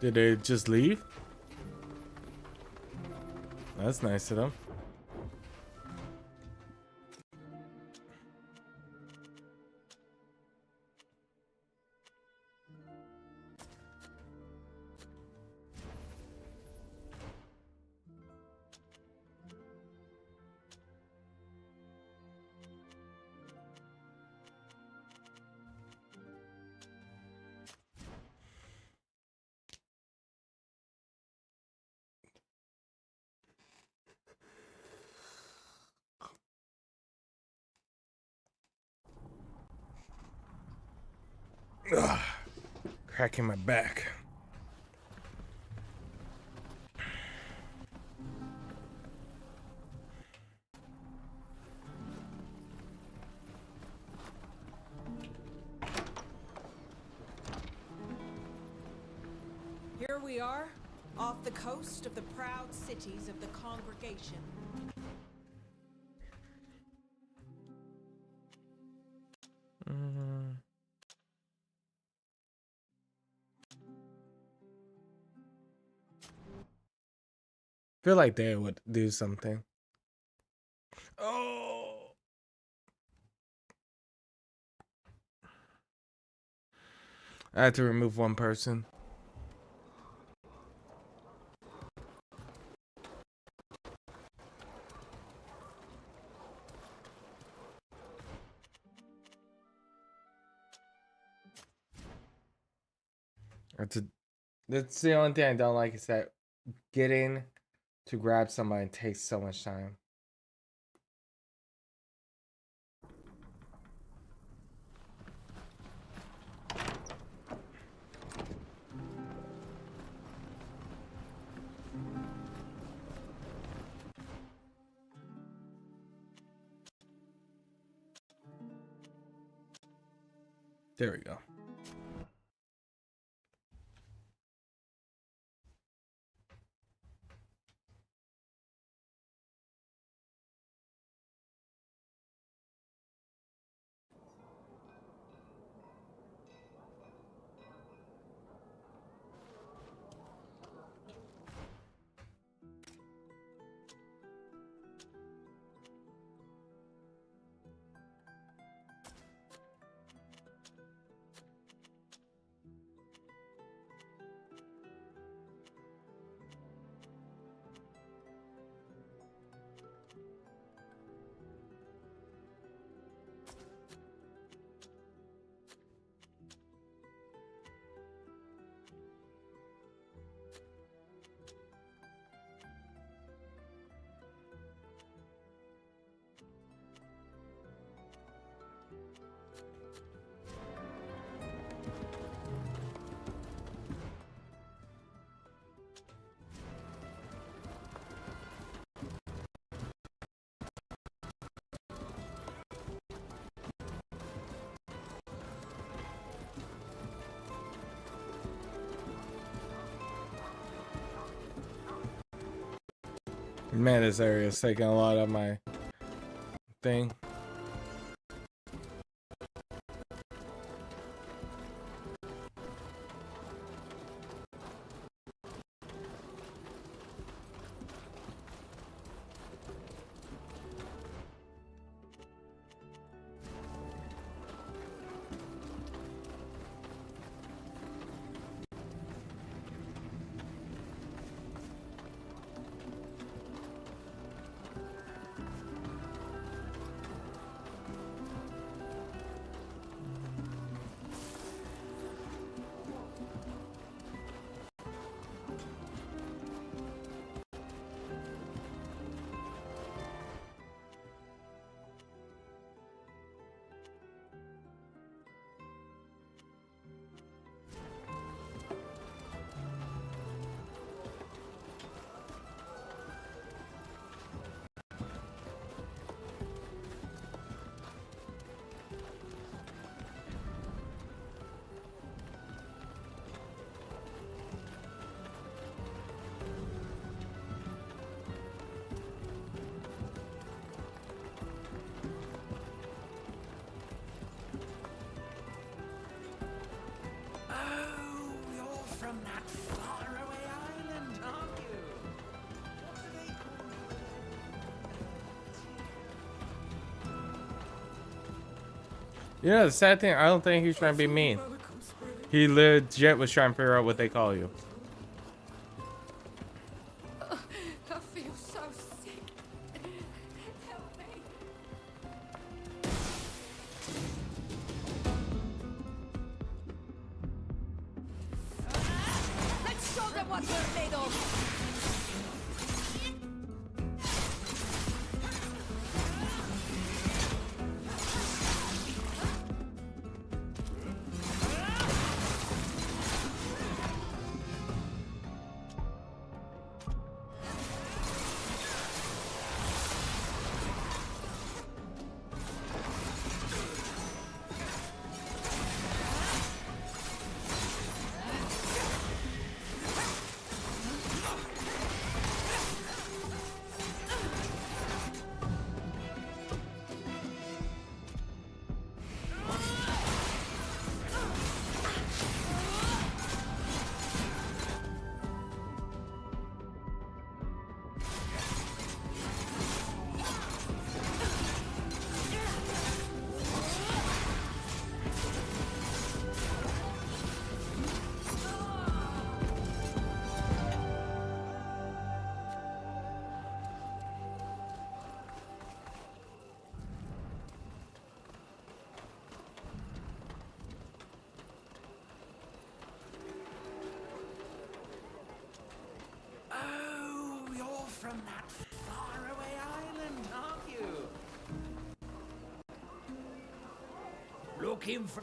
Did they just leave? That's nice of them. Ugh, cracking my back. Here we are, off the coast of the proud cities of the Congregation. Feel like they would do something. Oh, I had to remove one person. That's the only thing I don't like is that getting to grab somebody takes so much time. There we go. Man, this area is taking a lot of my thing. From that faraway island, aren't you? What do they call You know, the sad thing, I don't think he was trying to be mean. He legit was trying to figure out what they call you. I feel so sick. Help me. Let's show them what we're made of. From that faraway island, aren't you? Looking for...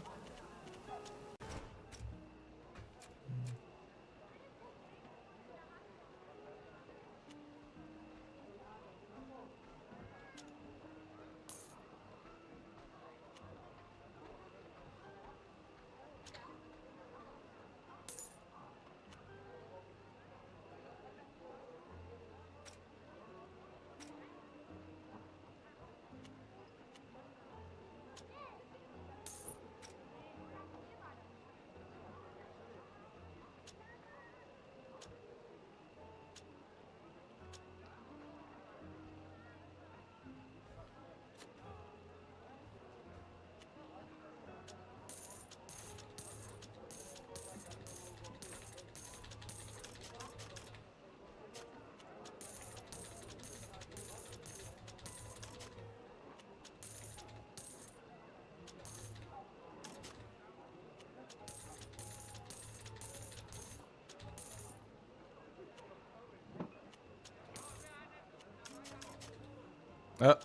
Oh.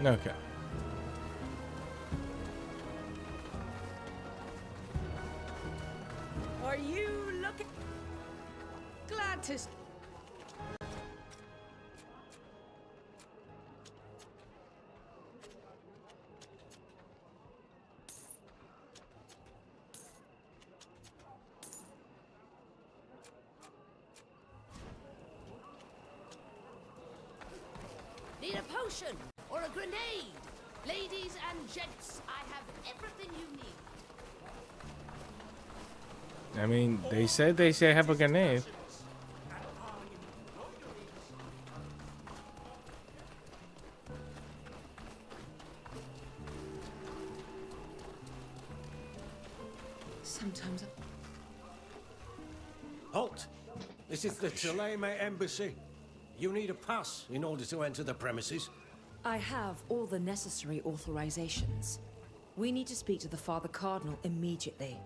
Okay. Are you looking? Glad to. Need a potion or a grenade? Ladies and gents, I have everything you need. I mean, they said have a grenade. Sometimes. Halt! This is the Chaleme Embassy. You need a pass in order to enter the premises. I have all the necessary authorizations. We need to speak to the Father Cardinal immediately.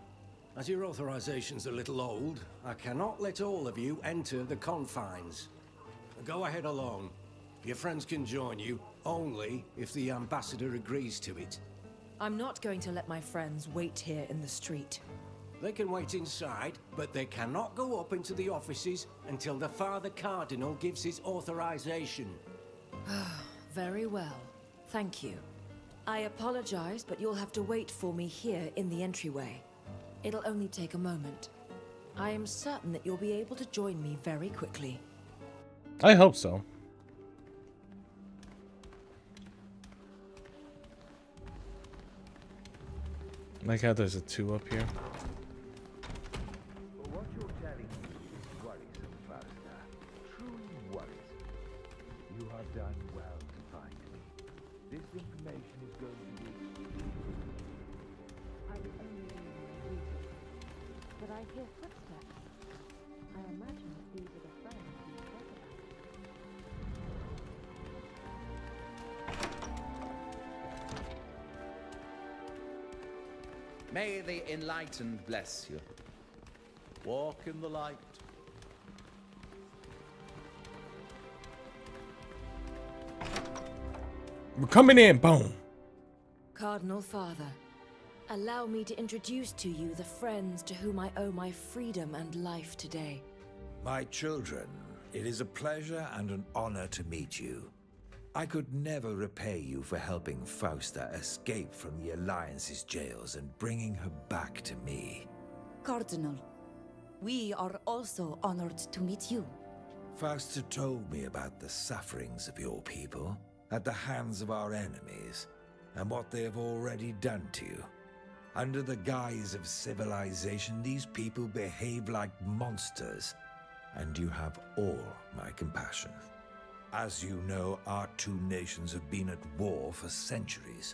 As your authorization's a little old, I cannot let all of you enter the confines. Go ahead alone. Your friends can join you, only if the ambassador agrees to it. I'm not going to let my friends wait here in the street. They can wait inside, but they cannot go up into the offices until the Father Cardinal gives his authorization. Very well. Thank you. I apologize, but you'll have to wait for me here in the entryway. It'll only take a moment. I am certain that you'll be able to join me very quickly. I hope so. Like how there's a 2 up here. What you're telling me is worrisome, Fausta. Truly worrisome. You have done well to find me. This information is going to be... I'm only reading, but I hear footsteps. I imagine that these are the friends you talk about. May the enlightened bless you. Walk in the light. We're coming in, boom. Cardinal Father, allow me to introduce to you the friends to whom I owe my freedom and life today. My children, it is a pleasure and an honor to meet you. I could never repay you for helping Fausta escape from the Alliance's jails and bringing her back to me. Cardinal, we are also honored to meet you. Fausta told me about the sufferings of your people at the hands of our enemies and what they have already done to you. Under the guise of civilization, these people behave like monsters, and you have all my compassion. As you know, our two nations have been at war for centuries.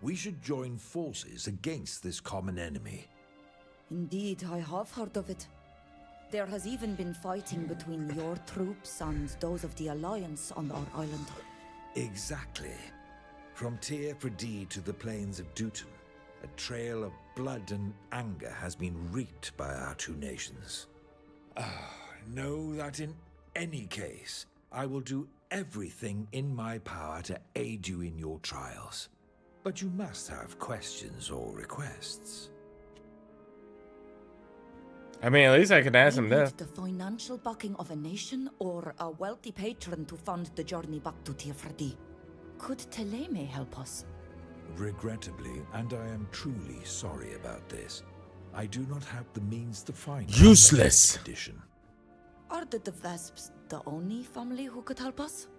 We should join forces against this common enemy. Indeed, I have heard of it. There has even been fighting between your troops and those of the Alliance on our island. Exactly. From Tir Pradee to the plains of Duton, a trail of blood and anger has been wreaked by our two nations. Know that in any case, I will do everything in my power to aid you in your trials. But you must have questions or requests. I mean, at least I can ask him this. The financial backing of a nation or a wealthy patron to fund the journey back to Tir Pradee. Could Teleme help us? Regrettably, and I am truly sorry about this, I do not have the means to find useless expedition. Are the Vesps the only family who could help us?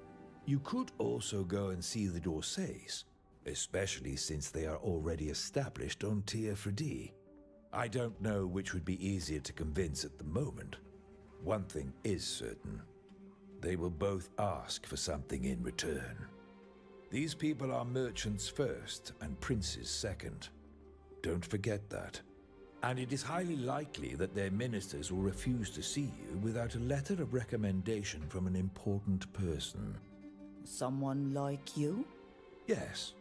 You could also go and see the Dorsays, especially since they are already established on Tir Pradee. I don't know which would be easier to convince at the moment. One thing is certain. They will both ask for something in return. These people are merchants first and princes second. Don't forget that. And it is highly likely that their ministers will refuse to see you without a letter of recommendation from an important person. Someone like you? Yes,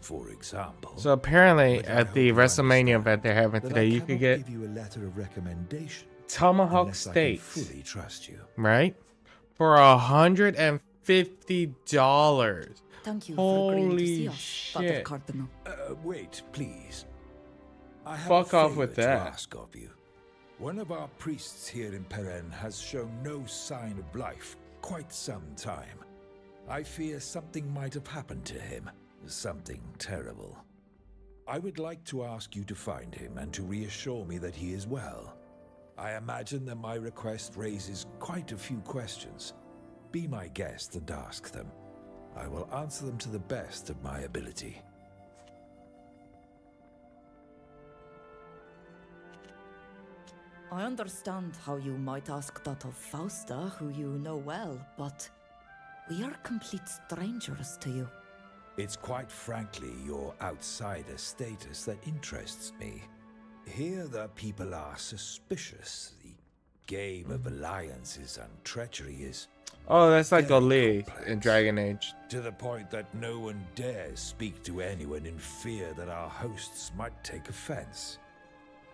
for example. So apparently, at the WrestleMania event they're having today, you could get give you a letter of recommendation tomahawk steaks, fully trust you. right, for $150. Thank you for agreeing to see Holy us, Father shit. Cardinal. Wait, please. I have Fuck a off favor with to that. ask of you. One of our priests here in Peren has shown no sign of life quite some time. I fear something might have happened to him. Something terrible. I would like to ask you to find him and to reassure me that he is well. I imagine that my request raises quite a few questions. Be my guest and ask them. I will answer them to the best of my ability. I understand how you might ask that of Fausta, who you know well, but we are complete strangers to you. It's quite frankly your outsider status that interests me. Here the people are suspicious. The game of alliances and treachery is... Oh, that's like very Oli complex. in Dragon Age. To the point that no one dares speak to anyone in fear that our hosts might take offense.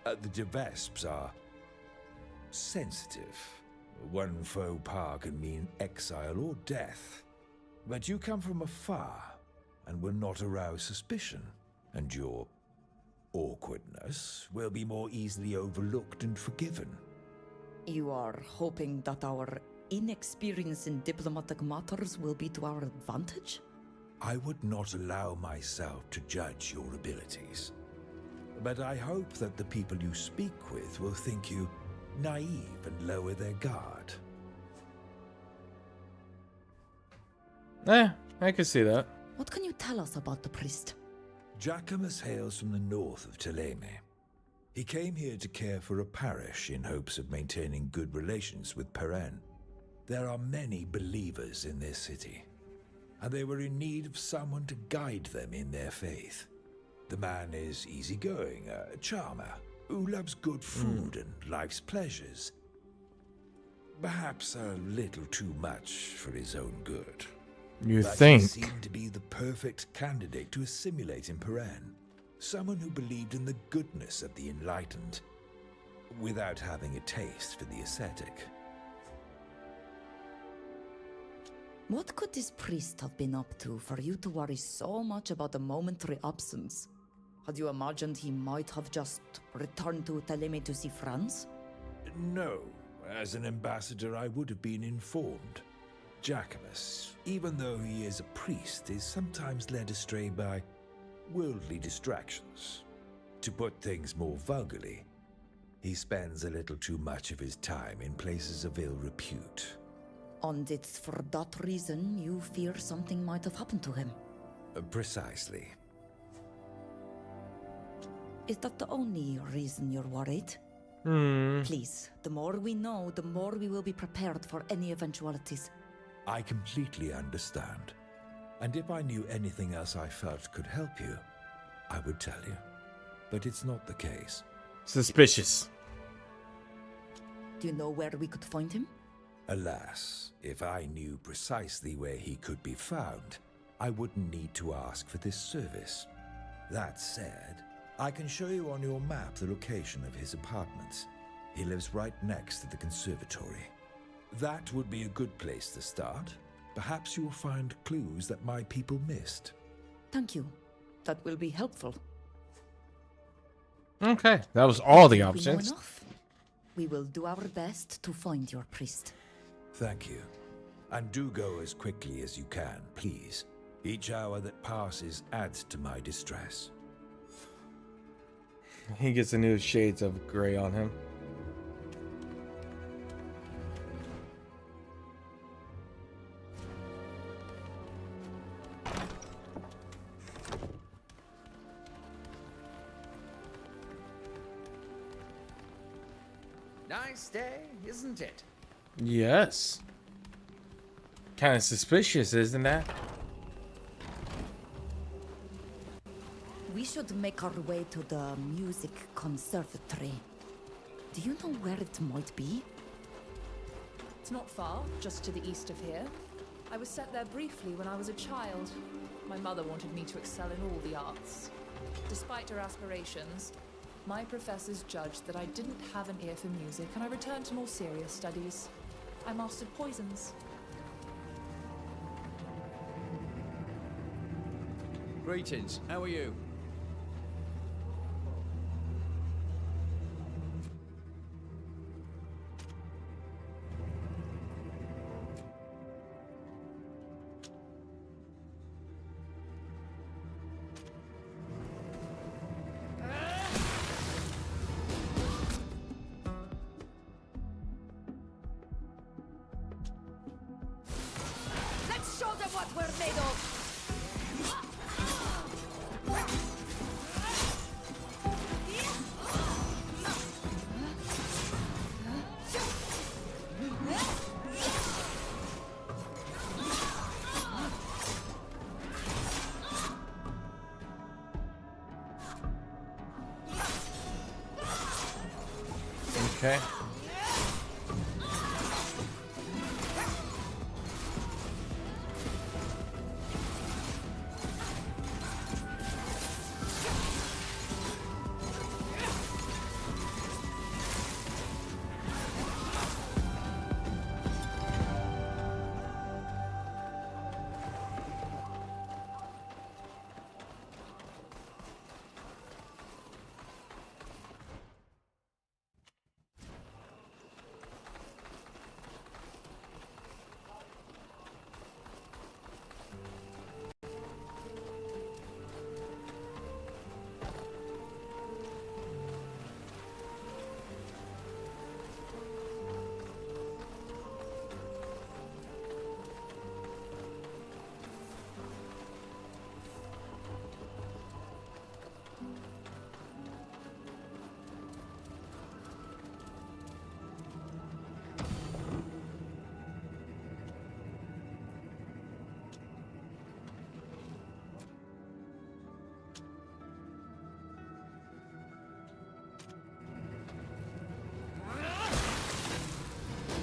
The de Vesps are sensitive. One faux pas can mean exile or death. But you come from afar and will not arouse suspicion, and your awkwardness will be more easily overlooked and forgiven. You are hoping that our inexperience in diplomatic matters will be to our advantage? I would not allow myself to judge your abilities. But I hope that the people you speak with will think you naive and lower their guard. I can see that. What can you tell us about the priest? Jacquemus hails from the north of Teleme. He came here to care for a parish in hopes of maintaining good relations with Peren. There are many believers in this city, and they were in need of someone to guide them in their faith. The man is easygoing, a charmer, who loves good food and life's pleasures. Perhaps a little too much for his own good. You But think? he seemed to be the perfect candidate to assimilate in Peren. Someone who believed in the goodness of the enlightened, without having a taste for the ascetic. What could this priest have been up to for you to worry so much about a momentary absence? Had you imagined he might have just returned to Teleme to see friends? No. As an ambassador, I would have been informed. Jacquemus, even though he is a priest, is sometimes led astray by worldly distractions. To put things more vulgarly, he spends a little too much of his time in places of ill repute. And it's for that reason you fear something might have happened to him? Precisely. Is that the only reason you're worried? Please, the more we know, the more we will be prepared for any eventualities. I completely understand. And if I knew anything else I felt could help you, I would tell you. But it's not the case. Suspicious. Do you know where we could find him? Alas, if I knew precisely where he could be found, I wouldn't need to ask for this service. That said, I can show you on your map the location of his apartments. He lives right next to the conservatory. That would be a good place to start. Perhaps you'll find clues that my people missed. Thank you. That will be helpful. Okay, that was all the We know options. enough. We will do our best to find your priest. Thank you. And do go as quickly as you can, please. Each hour that passes adds to my distress. He gets the new shades of gray on him. Nice day, isn't it? Yes. Kind of suspicious, isn't that? We should make our way to the music conservatory. Do you know where it might be? It's not far, just to the east of here. I was sent there briefly when I was a child. My mother wanted me to excel in all the arts. Despite her aspirations, my professors judged that I didn't have an ear for music, and I returned to more serious studies. I mastered poisons. Greetings. How are you? Let's show them what we're made of! Okay.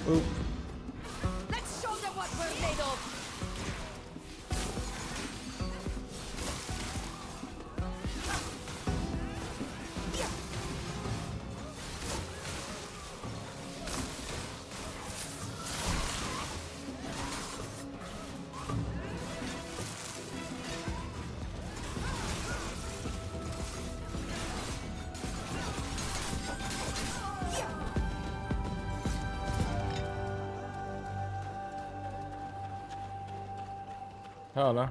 Oop. Let's show them what we're made of! Oh no.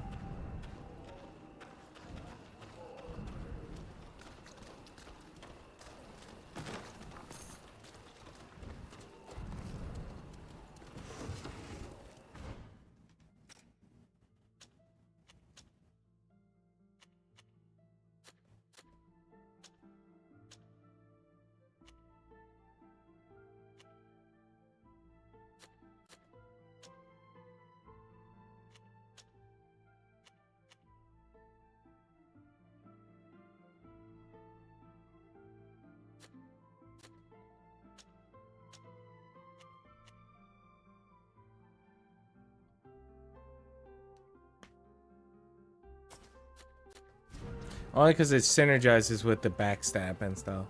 Only because it synergizes with the backstab and stuff.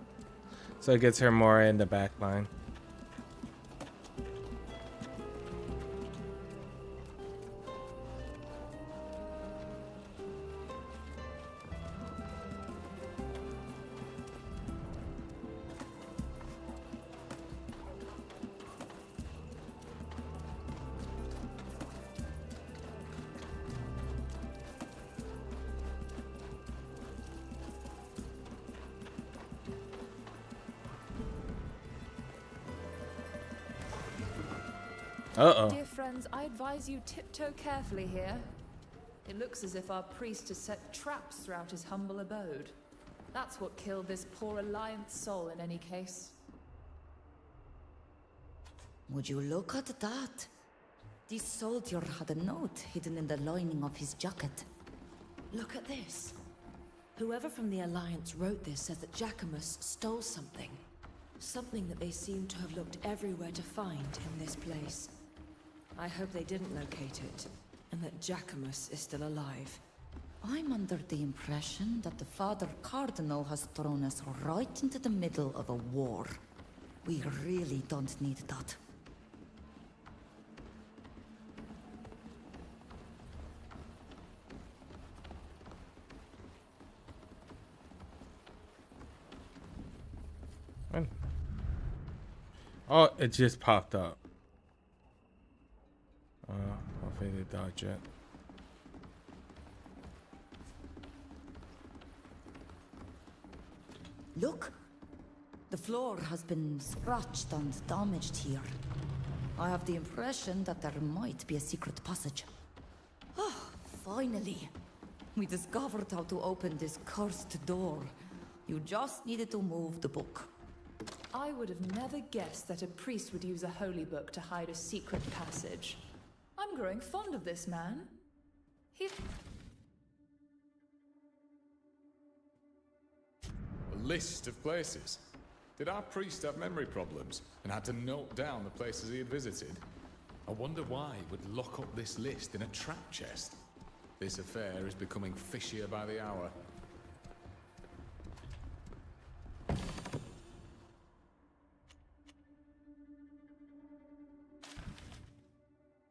So it gets her more in the back line. Uh-oh. Dear friends, I advise you tiptoe carefully here. It looks as if our priest has set traps throughout his humble abode. That's what killed this poor Alliance soul in any case. Would you look at that? This soldier had a note hidden in the lining of his jacket. Look at this. Whoever from the Alliance wrote this says that Jacquemus stole something. Something that they seem to have looked everywhere to find in this place. I hope they didn't locate it, and that Jacquemus is still alive. I'm under the impression that the Father Cardinal has thrown us right into the middle of a war. We really don't need that. Oh, it just popped up. Hopefully they dodge it. Look! The floor has been scratched and damaged here. I have the impression that there might be a secret passage. Oh, finally! We discovered how to open this cursed door. You just needed to move the book. I would have never guessed that a priest would use a holy book to hide a secret passage. I'm growing fond of this man. He... A list of places. Did our priest have memory problems and had to note down the places he had visited? I wonder why he would lock up this list in a trap chest. This affair is becoming fishier by the hour.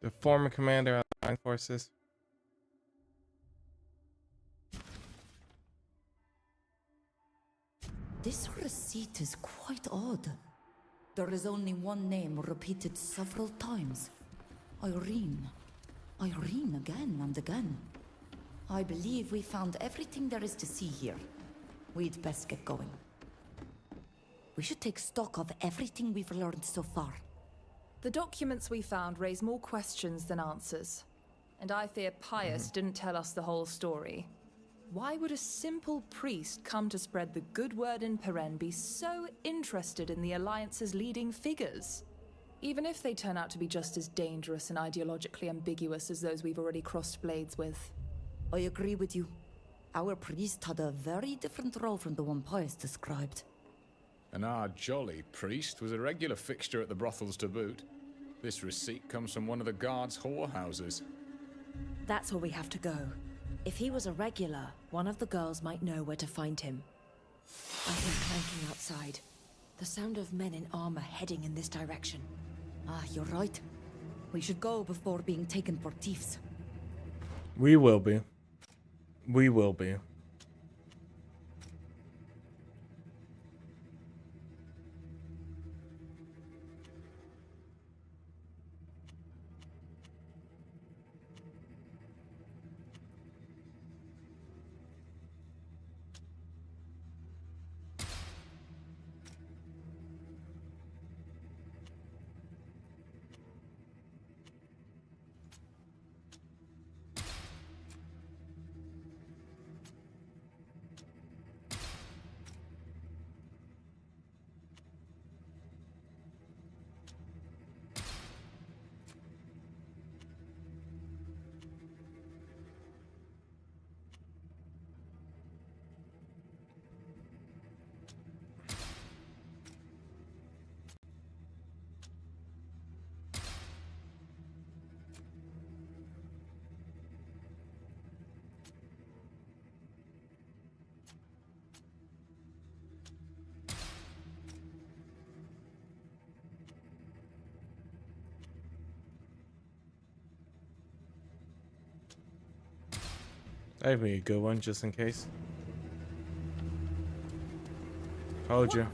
The former commander of the Line Forces. This receipt is quite odd. There is only one name repeated several times. Irene. Irene again and again. I believe we found everything there is to see here. We'd best get going. We should take stock of everything we've learned so far. The documents we found raise more questions than answers. And I fear Pius didn't tell us the whole story. Why would a simple priest come to spread the good word in Peren be so interested in the Alliance's leading figures? Even if they turn out to be just as dangerous and ideologically ambiguous as those we've already crossed blades with. I agree with you. Our priest had a very different role from the one Pius described. And our jolly priest was a regular fixture at the brothels to boot. This receipt comes from one of the guards' whorehouses. That's where we have to go. If he was a regular, one of the girls might know where to find him. I hear clanking outside. The sound of men in armor heading in this direction. Ah, you're right. We should go before being taken for thieves. We will be. We will be. That'd be a good one, just in case. Told you.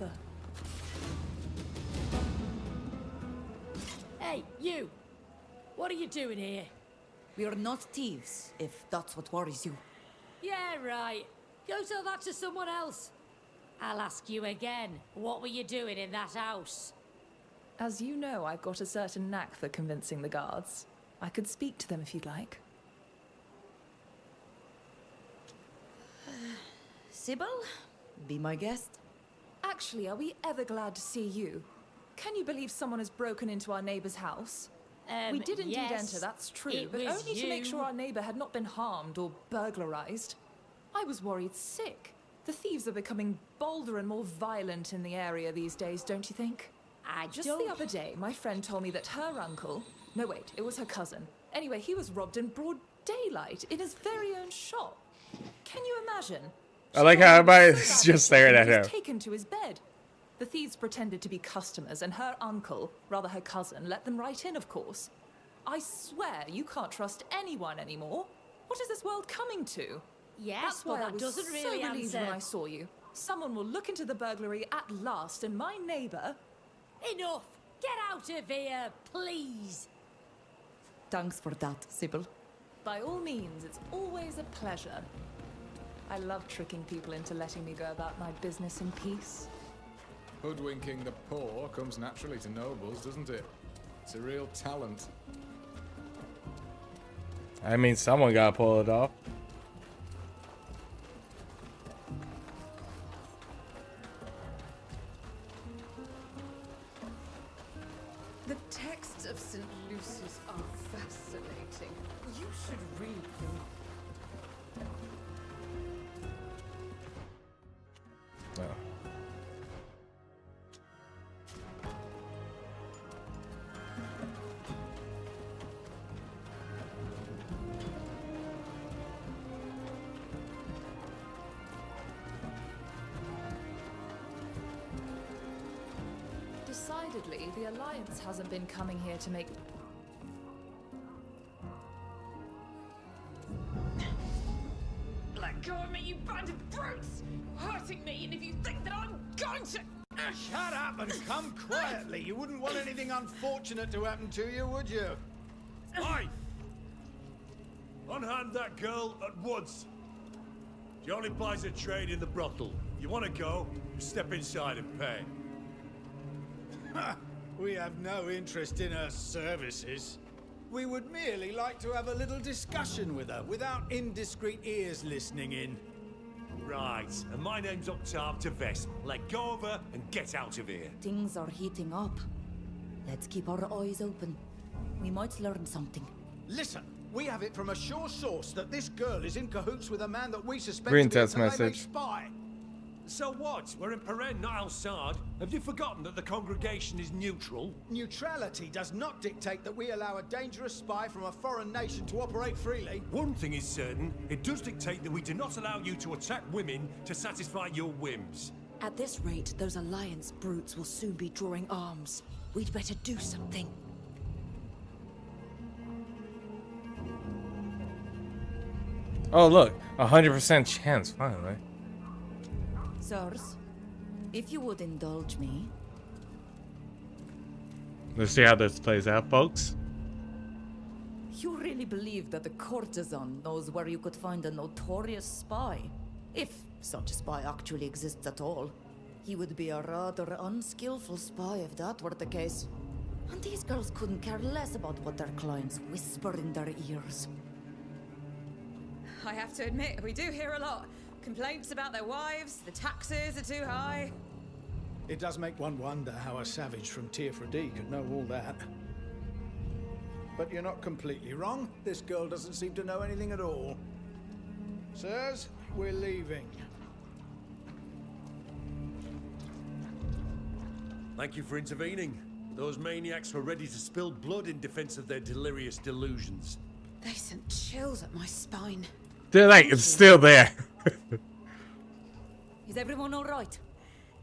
Hey, you! What are you doing here? We are not thieves, if that's what worries you. Yeah, right. Go tell that to someone else. I'll ask you again. What were you doing in that house? As you know, I've got a certain knack for convincing the guards. I could speak to them if you'd like. Sybil, be my guest. Actually, are we ever glad to see you? Can you believe someone has broken into our neighbor's house? We did indeed enter, that's true, but only to make sure our neighbor had not been harmed or burglarized. I was worried sick. The thieves are becoming bolder and more violent in the area these days, don't you think? Just the other day, my friend told me that her uncle... No, wait, it was her cousin. Anyway, he was robbed in broad daylight in his very own shop. Can you imagine? I like how everybody's just staring at him. Taken to his bed. The thieves pretended to be customers, and her uncle, rather her cousin, let them right in, of course. I swear you can't trust anyone anymore. What is this world coming to? Yes, That's why but I that was doesn't really so relieved when answer. I saw you. Someone will look into the burglary at last, and my neighbor... Enough! Get out of here, please! Thanks for that, Sybil. By all means, it's always a pleasure. I love tricking people into letting me go about my business in peace. Hoodwinking the poor comes naturally to nobles, doesn't it? It's a real talent. I mean, someone gotta pull it off. The texts of St. Lucius are fascinating. You should read them. Oh. Decidedly, the Alliance hasn't been coming here to make... Let go of me, you band of brutes! Hurting me, and if you think that I'm going to... Shut up and come quietly. You wouldn't want anything unfortunate to happen to you, would you? Aye! Unhand that girl at once. She only plies her trade in the brothel. You want to go, you step inside and pay. We have no interest in her services. We would merely like to have a little discussion with her without indiscreet ears listening in. Right, and my name's Octave Tevez. Let go of her and get out of here. Things are heating up. Let's keep our eyes open. We might learn something. Listen, we have it from a sure source that this girl is in cahoots with a man that we suspect Green to be a text Taleme message. spy. So what? We're in Peren, not Al-Sad. Have you forgotten that the congregation is neutral? Neutrality does not dictate that we allow a dangerous spy from a foreign nation to operate freely. One thing is certain, it does dictate that we do not allow you to attack women to satisfy your whims. At this rate, those Alliance brutes will soon be drawing arms. We'd better do something. Oh, look, 100% chance. Finally. Sirs, if you would indulge me. Let's see how this plays out, folks. You really believe that the courtesan knows where you could find a notorious spy? If such a spy actually exists at all. He would be a rather unskillful spy if that were the case. And these girls couldn't care less about what their clients whisper in their ears. I have to admit, we do hear a lot. Complaints about their wives, the taxes are too high. It does make one wonder how a savage from Teofredi could know all that. But you're not completely wrong. This girl doesn't seem to know anything at all. Sirs, we're leaving. Thank you for intervening. Those maniacs were ready to spill blood in defense of their delirious delusions. They sent chills up my spine. They're like, it's still there. Is everyone all right?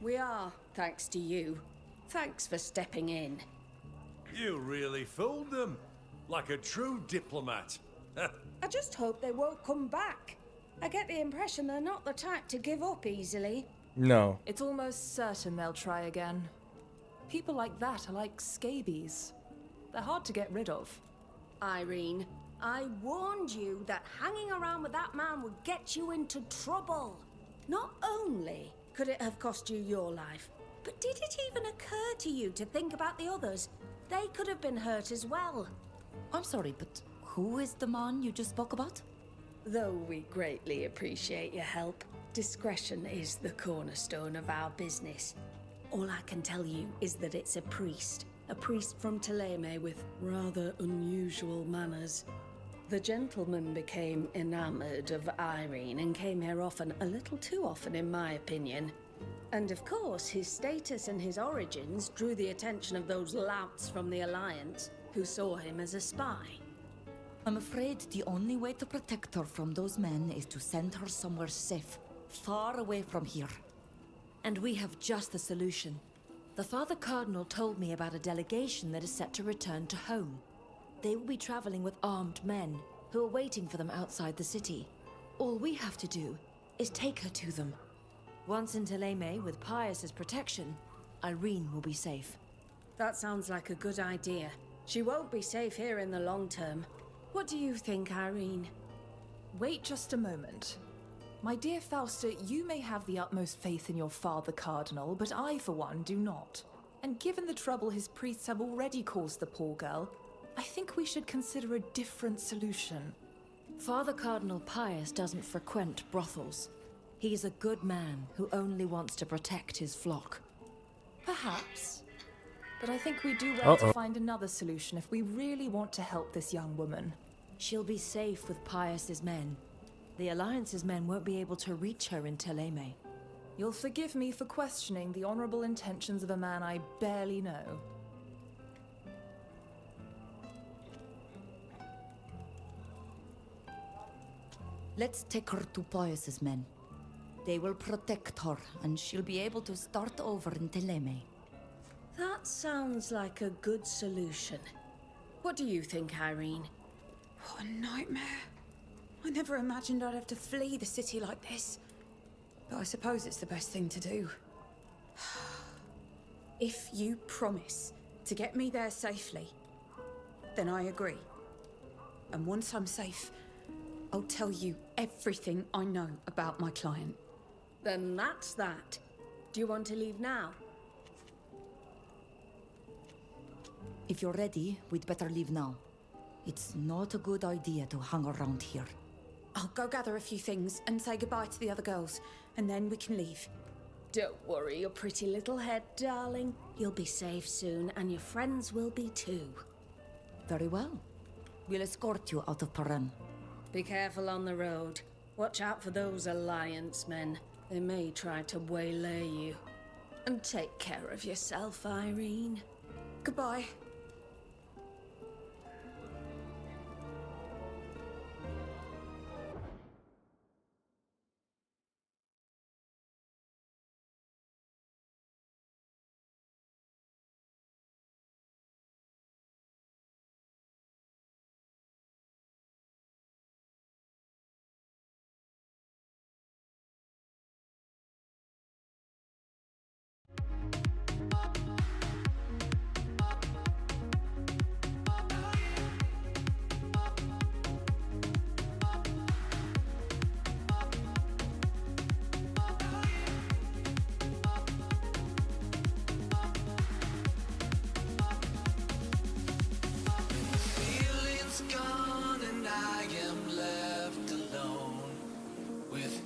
We are, thanks to you. Thanks for stepping in. You really fooled them. Like a true diplomat. I just hope they won't come back. I get the impression they're not the type to give up easily. No. It's almost certain they'll try again. People like that are like scabies. They're hard to get rid of. Irene, I warned you that hanging around with that man would get you into trouble. Not only could it have cost you your life, but did it even occur to you to think about the others? They could have been hurt as well. I'm sorry, but who is the man you just spoke about? Though we greatly appreciate your help, discretion is the cornerstone of our business. All I can tell you is that it's a priest from Taleme with rather unusual manners. The gentleman became enamored of Irene and came here often, a little too often in my opinion. And of course, his status and his origins drew the attention of those louts from the Alliance who saw him as a spy. I'm afraid the only way to protect her from those men is to send her somewhere safe, far away from here. And we have just the solution. The Father Cardinal told me about a delegation that is set to return to home. They will be traveling with armed men who are waiting for them outside the city. All we have to do is take her to them. Once in Taleme with Pius's protection, Irene will be safe. That sounds like a good idea. She won't be safe here in the long term. What do you think, Irene? Wait just a moment. My dear Fausta, you may have the utmost faith in your father, Cardinal, but I, for one, do not. And given the trouble his priests have already caused the poor girl, I think we should consider a different solution. Father Cardinal Pius doesn't frequent brothels. He's a good man who only wants to protect his flock. Perhaps. But I think we do well to find another solution if we really want to help this young woman. She'll be safe with Pius's men. The Alliance's men won't be able to reach her in Teleme. You'll forgive me for questioning the honorable intentions of a man I barely know. Let's take her to Pius's men. They will protect her, and she'll be able to start over in Teleme. That sounds like a good solution. What do you think, Irene? What a nightmare. I never imagined I'd have to flee the city like this. But I suppose it's the best thing to do. If you promise to get me there safely, then I agree. And once I'm safe, I'll tell you everything I know about my client. Then that's that. Do you want to leave now? If you're ready, we'd better leave now. It's not a good idea to hang around here. I'll go gather a few things and say goodbye to the other girls, and then we can leave. Don't worry your pretty little head, darling. You'll be safe soon, and your friends will be too. Very well. We'll escort you out of Paran. Be careful on the road. Watch out for those Alliance men. They may try to waylay you. And take care of yourself, Irene. Goodbye.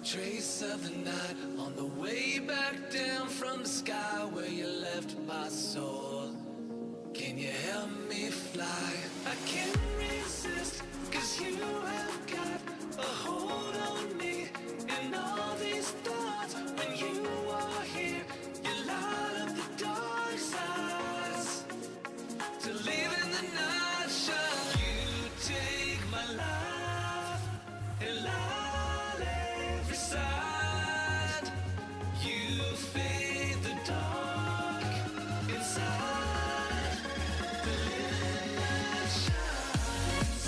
Trace of the night on the way back down from the sky where you left my soul. Can you help me fly? I can't resist, 'cause you have got a hold on me. And all these thoughts, when you are here, you light up the dark sides. To live in the night shine, you take my life and light every side. You fade the dark inside. The living light shines.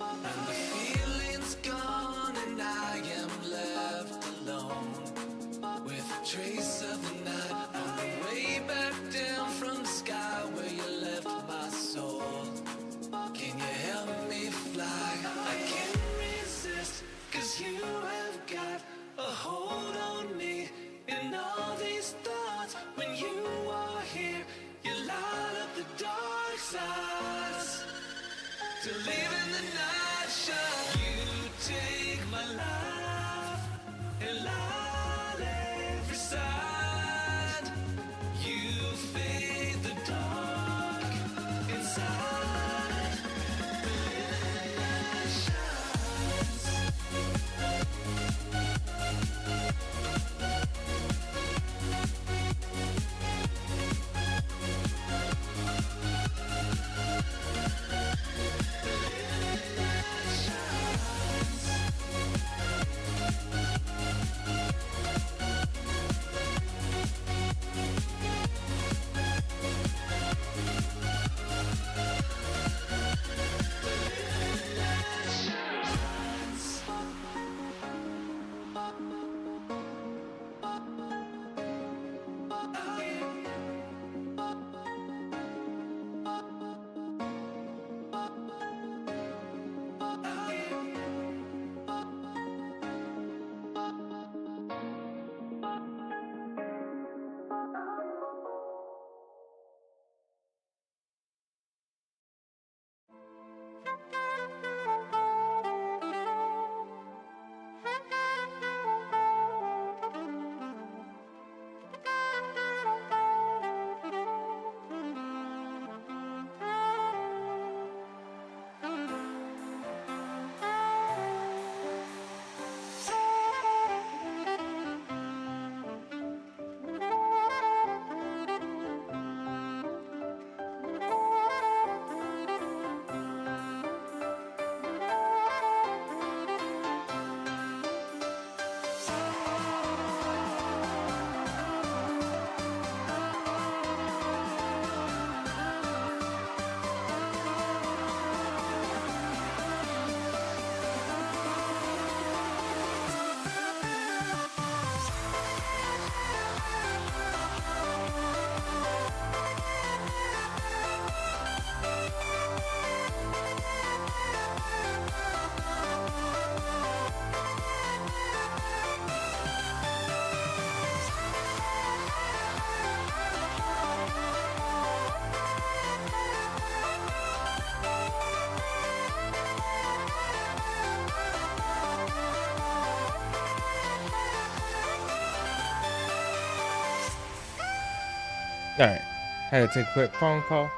And the feeling's gone and I am left alone with a trace of the night on the way back down from the sky where you left my soul. Can you help me fly? I can't resist, 'cause you have got a hold on me. And all these thoughts, when you are here, you light up the dark sides. To live in the night shine, you take my life and light every side. You fade the dark inside. All right, had to take a quick phone call.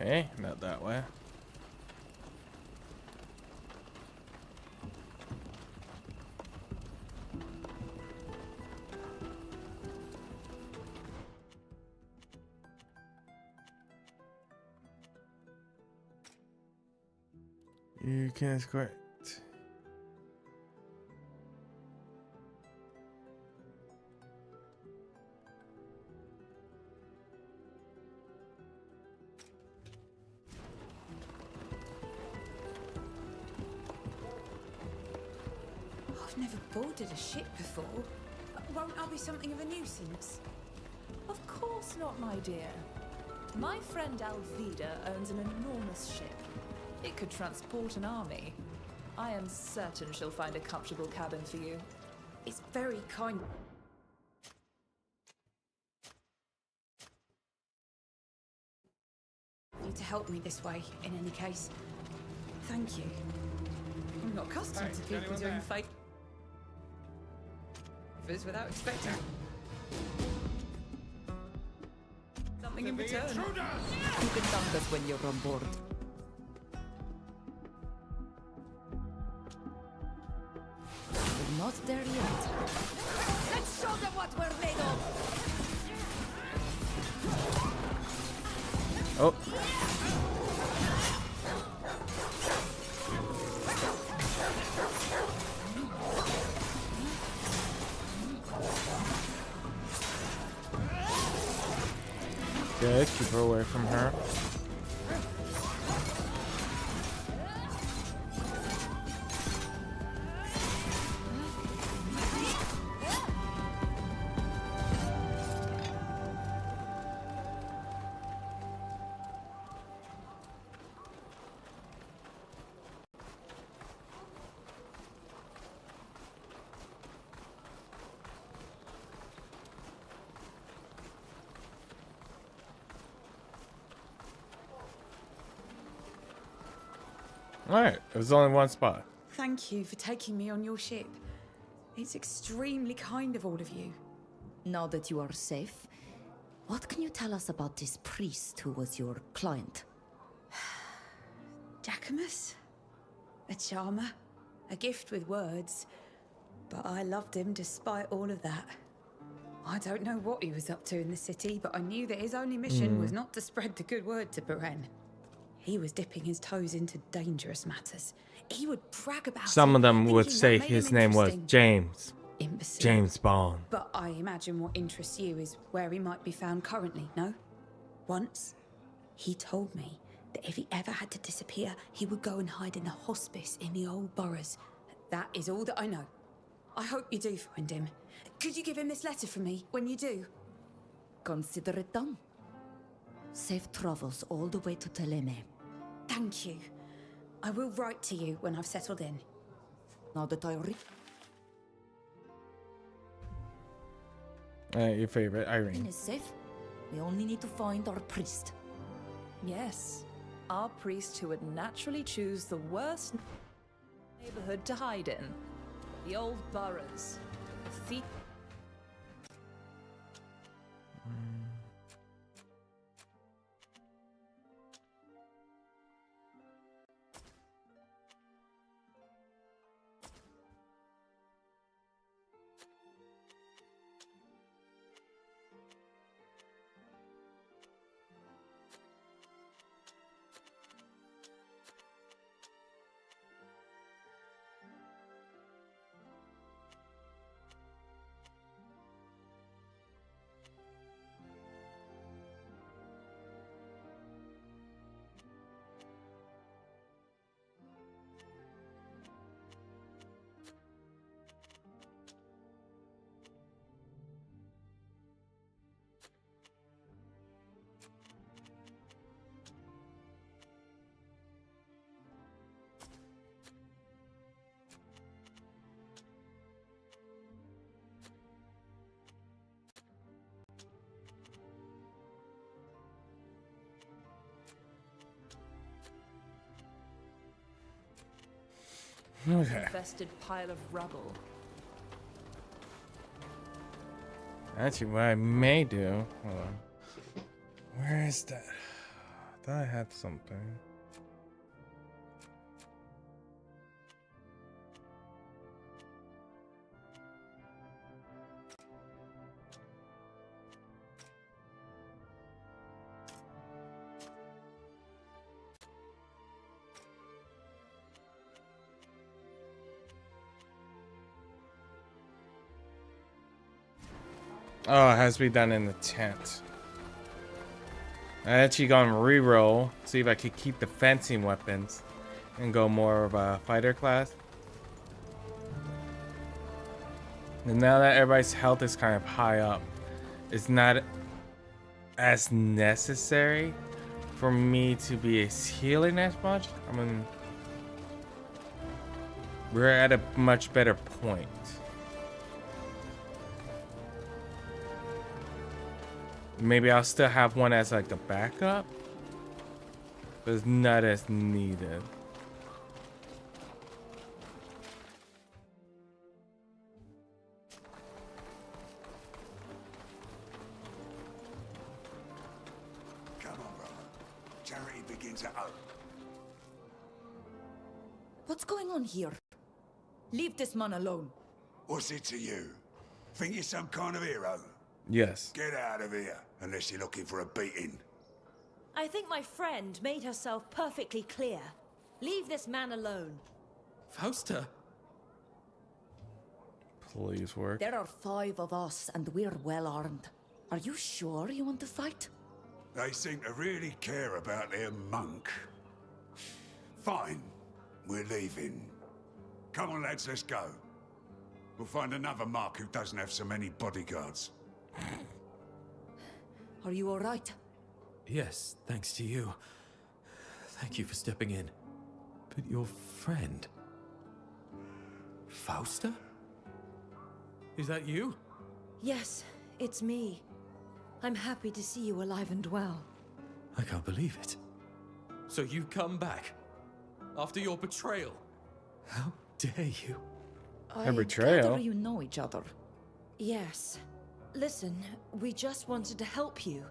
Okay, not that way. You can escort. I've never boarded a ship before. Won't I be something of a nuisance? Of course not, my dear. My friend Alvida owns an enormous ship. It could transport an army. I am certain she'll find a comfortable cabin for you. It's very kind. You to help me this way, in any case. Thank you. I'm not accustomed to people doing fake favors without expecting something in return. You can thank us when you're on board. We're not there yet. Let's show them what we're made of! Oh. Good, keep her away from her. Alright, it was only one spot. Thank you for taking me on your ship. It's extremely kind of all of you. Now that you are safe, what can you tell us about this priest who was your client? Jacquemus? A charmer. A gift with words. But I loved him despite all of that. I don't know what he was up to in the city, but I knew that his only mission was not to spread the good word to Beren. He was dipping his toes into dangerous matters. He would brag about Some of them would thinking say that made his him name was interesting. James. Imbecile. James Bond. But I imagine what interests you is where he might be found currently, no? Once, he told me that if he ever had to disappear, he would go and hide in a hospice in the old boroughs. That is all that I know. I hope you do find him. Could you give him this letter from me when you do? Consider it done. Safe travels all the way to Teleme. Thank you. I will write to you when I've settled in. Now that I read. Your favorite, Irene. Is safe. We only need to find our priest. Yes, our priest who would naturally choose the worst neighborhood to hide in. The old boroughs. The thief. Okay. Infested pile of rubble. Actually, what I may do. Hold on. Where is that? I thought I had something. Oh, it has to be done in the tent. I actually gonna reroll, see if I could keep the fencing weapons and go more of a fighter class. And now that everybody's health is kind of high up, it's not as necessary for me to be healing as much. I mean, we're at a much better point. Maybe I'll still have one as like a backup, but it's not as needed. Come on, brother. Charity begins at home. What's going on here? Leave this man alone. What's it to you? Think you're some kind of hero? Yes. Get out of here, unless you're looking for a beating. I think my friend made herself perfectly clear. Leave this man alone. Fausta? Please work. There are 5 of us, and we're well armed. Are you sure you want to fight? They seem to really care about their monk. Fine, we're leaving. Come on, lads, let's go. We'll find another mark who doesn't have so many bodyguards. Are you all right? Yes, thanks to you. Thank you for stepping in. But your friend... Fausta? Is that you? Yes, it's me. I'm happy to see you alive and well. I can't believe it. So you've come back? After your betrayal? How dare you? A betrayal? gather you know each other. Yes. Listen, we just wanted to help you,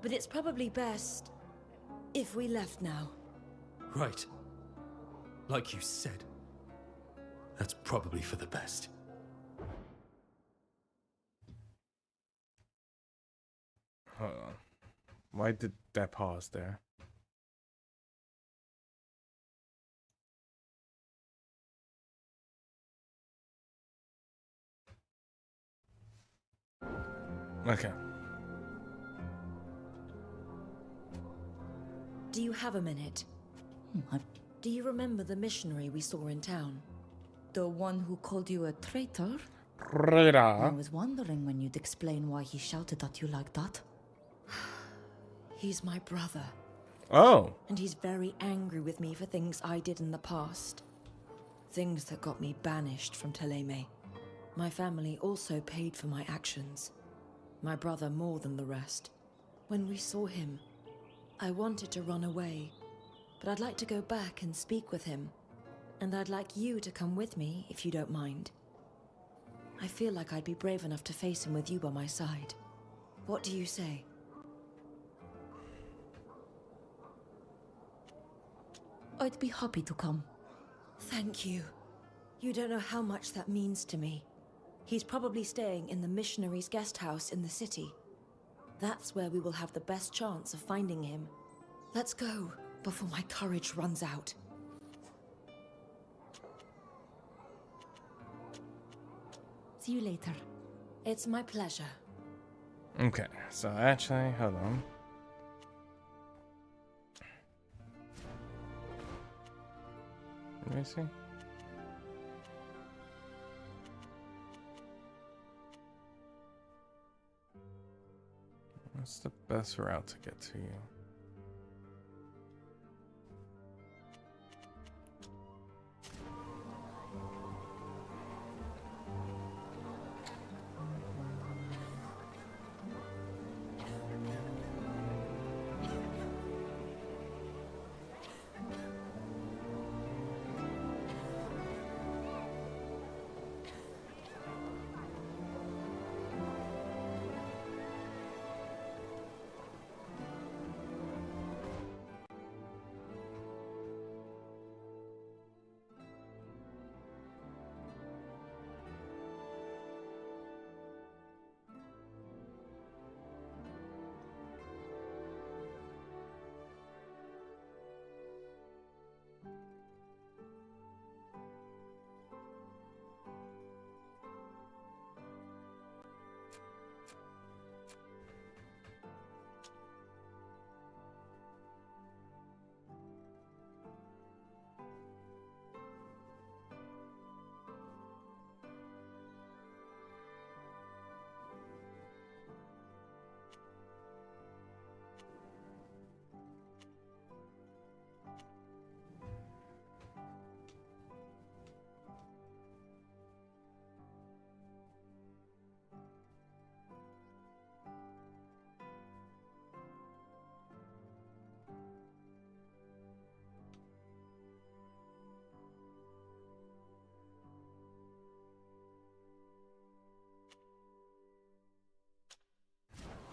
but it's probably best if we left now. Right. Like you said. That's probably for the best. Hold on. Why did that pause there? Okay. Do you have a minute? Do you remember the missionary we saw in town? The one who called you a traitor? Traitor. I was wondering when you'd explain why he shouted at you like that. He's my brother. Oh. And he's very angry with me for things I did in the past. Things that got me banished from Teleme. My family also paid for my actions. My brother more than the rest. When we saw him, I wanted to run away, but I'd like to go back and speak with him. And I'd like you to come with me, if you don't mind. I feel like I'd be brave enough to face him with you by my side. What do you say? I'd be happy to come. Thank you. You don't know how much that means to me. He's probably staying in the missionary's guest house in the city. That's where we will have the best chance of finding him. Let's go, before my courage runs out. See you later. It's my pleasure. Okay, so actually, hold on. Let me see. What's the best route to get to you?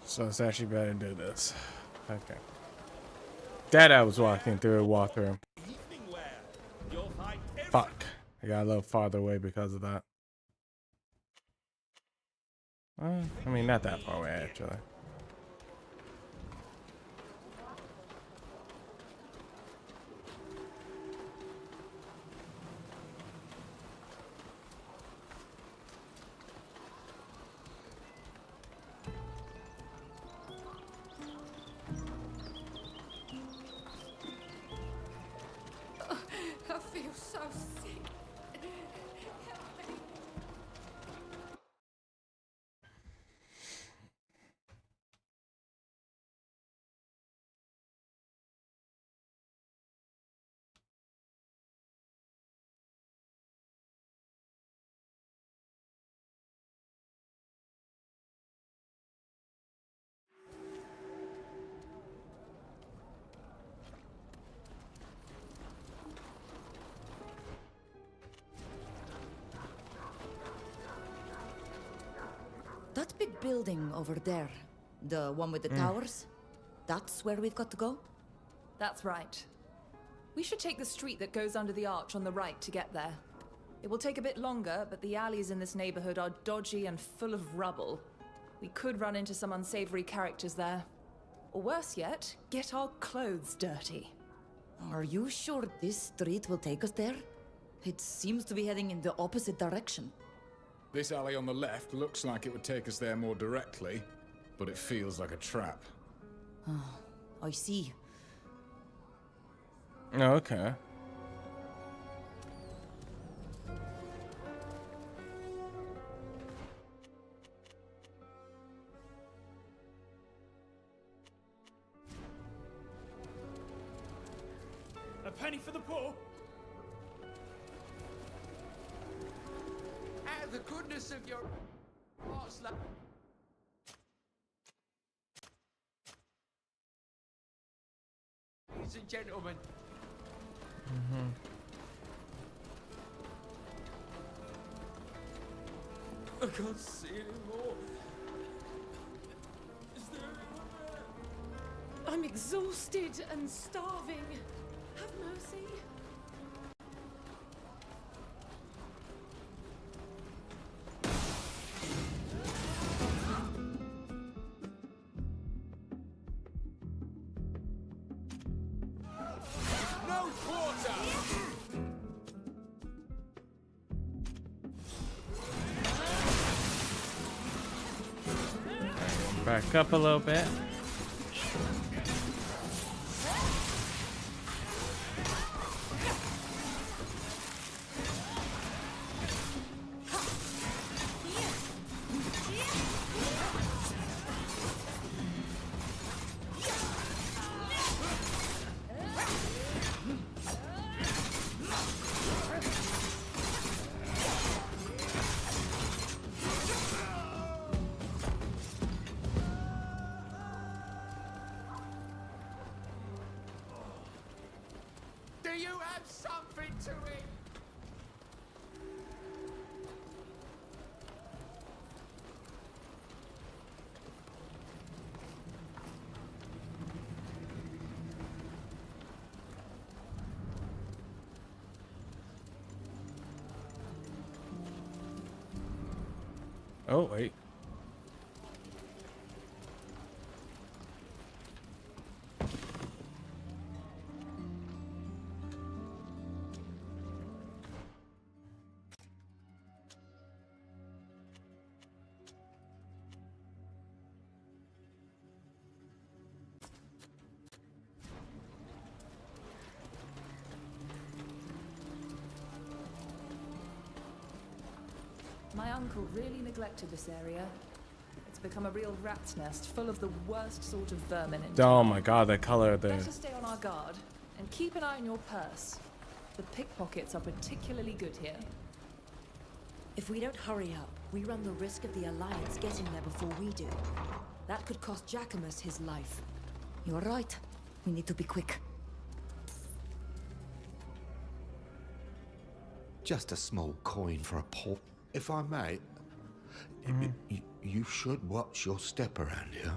So it's actually better to do this. Okay. That I was walking through a walkthrough. Fuck. I got a little farther away because of that. I mean, not that far away, actually. I feel so sick. That big building over there, the one with the towers, that's where we've got to go? That's right. We should take the street that goes under the arch on the right to get there. It will take a bit longer, but the alleys in this neighborhood are dodgy and full of rubble. We could run into some unsavory characters there. Or worse yet, get our clothes dirty. Are you sure this street will take us there? It seems to be heading in the opposite direction. This alley on the left looks like it would take us there more directly, but it feels like a trap. Oh, I see. Oh, okay. A penny for the poor. Out of the goodness of your hearts, ladies and gentlemen. I can't see anymore. Is there anyone there? I'm exhausted and starving. Have mercy. No quarter! Back up a little bit. Do you have something to eat? Oh, wait. My uncle really neglected this area. It's become a real rat's nest, full of the worst sort of vermin in Oh my god, the color of the... Better stay on our guard, and keep an eye on your purse. The pickpockets are particularly good here. If we don't hurry up, we run the risk of the Alliance getting there before we do. That could cost Jacquemus his life. You're right. We need to be quick. Just a small coin for a port. If I may, you should watch your step around here.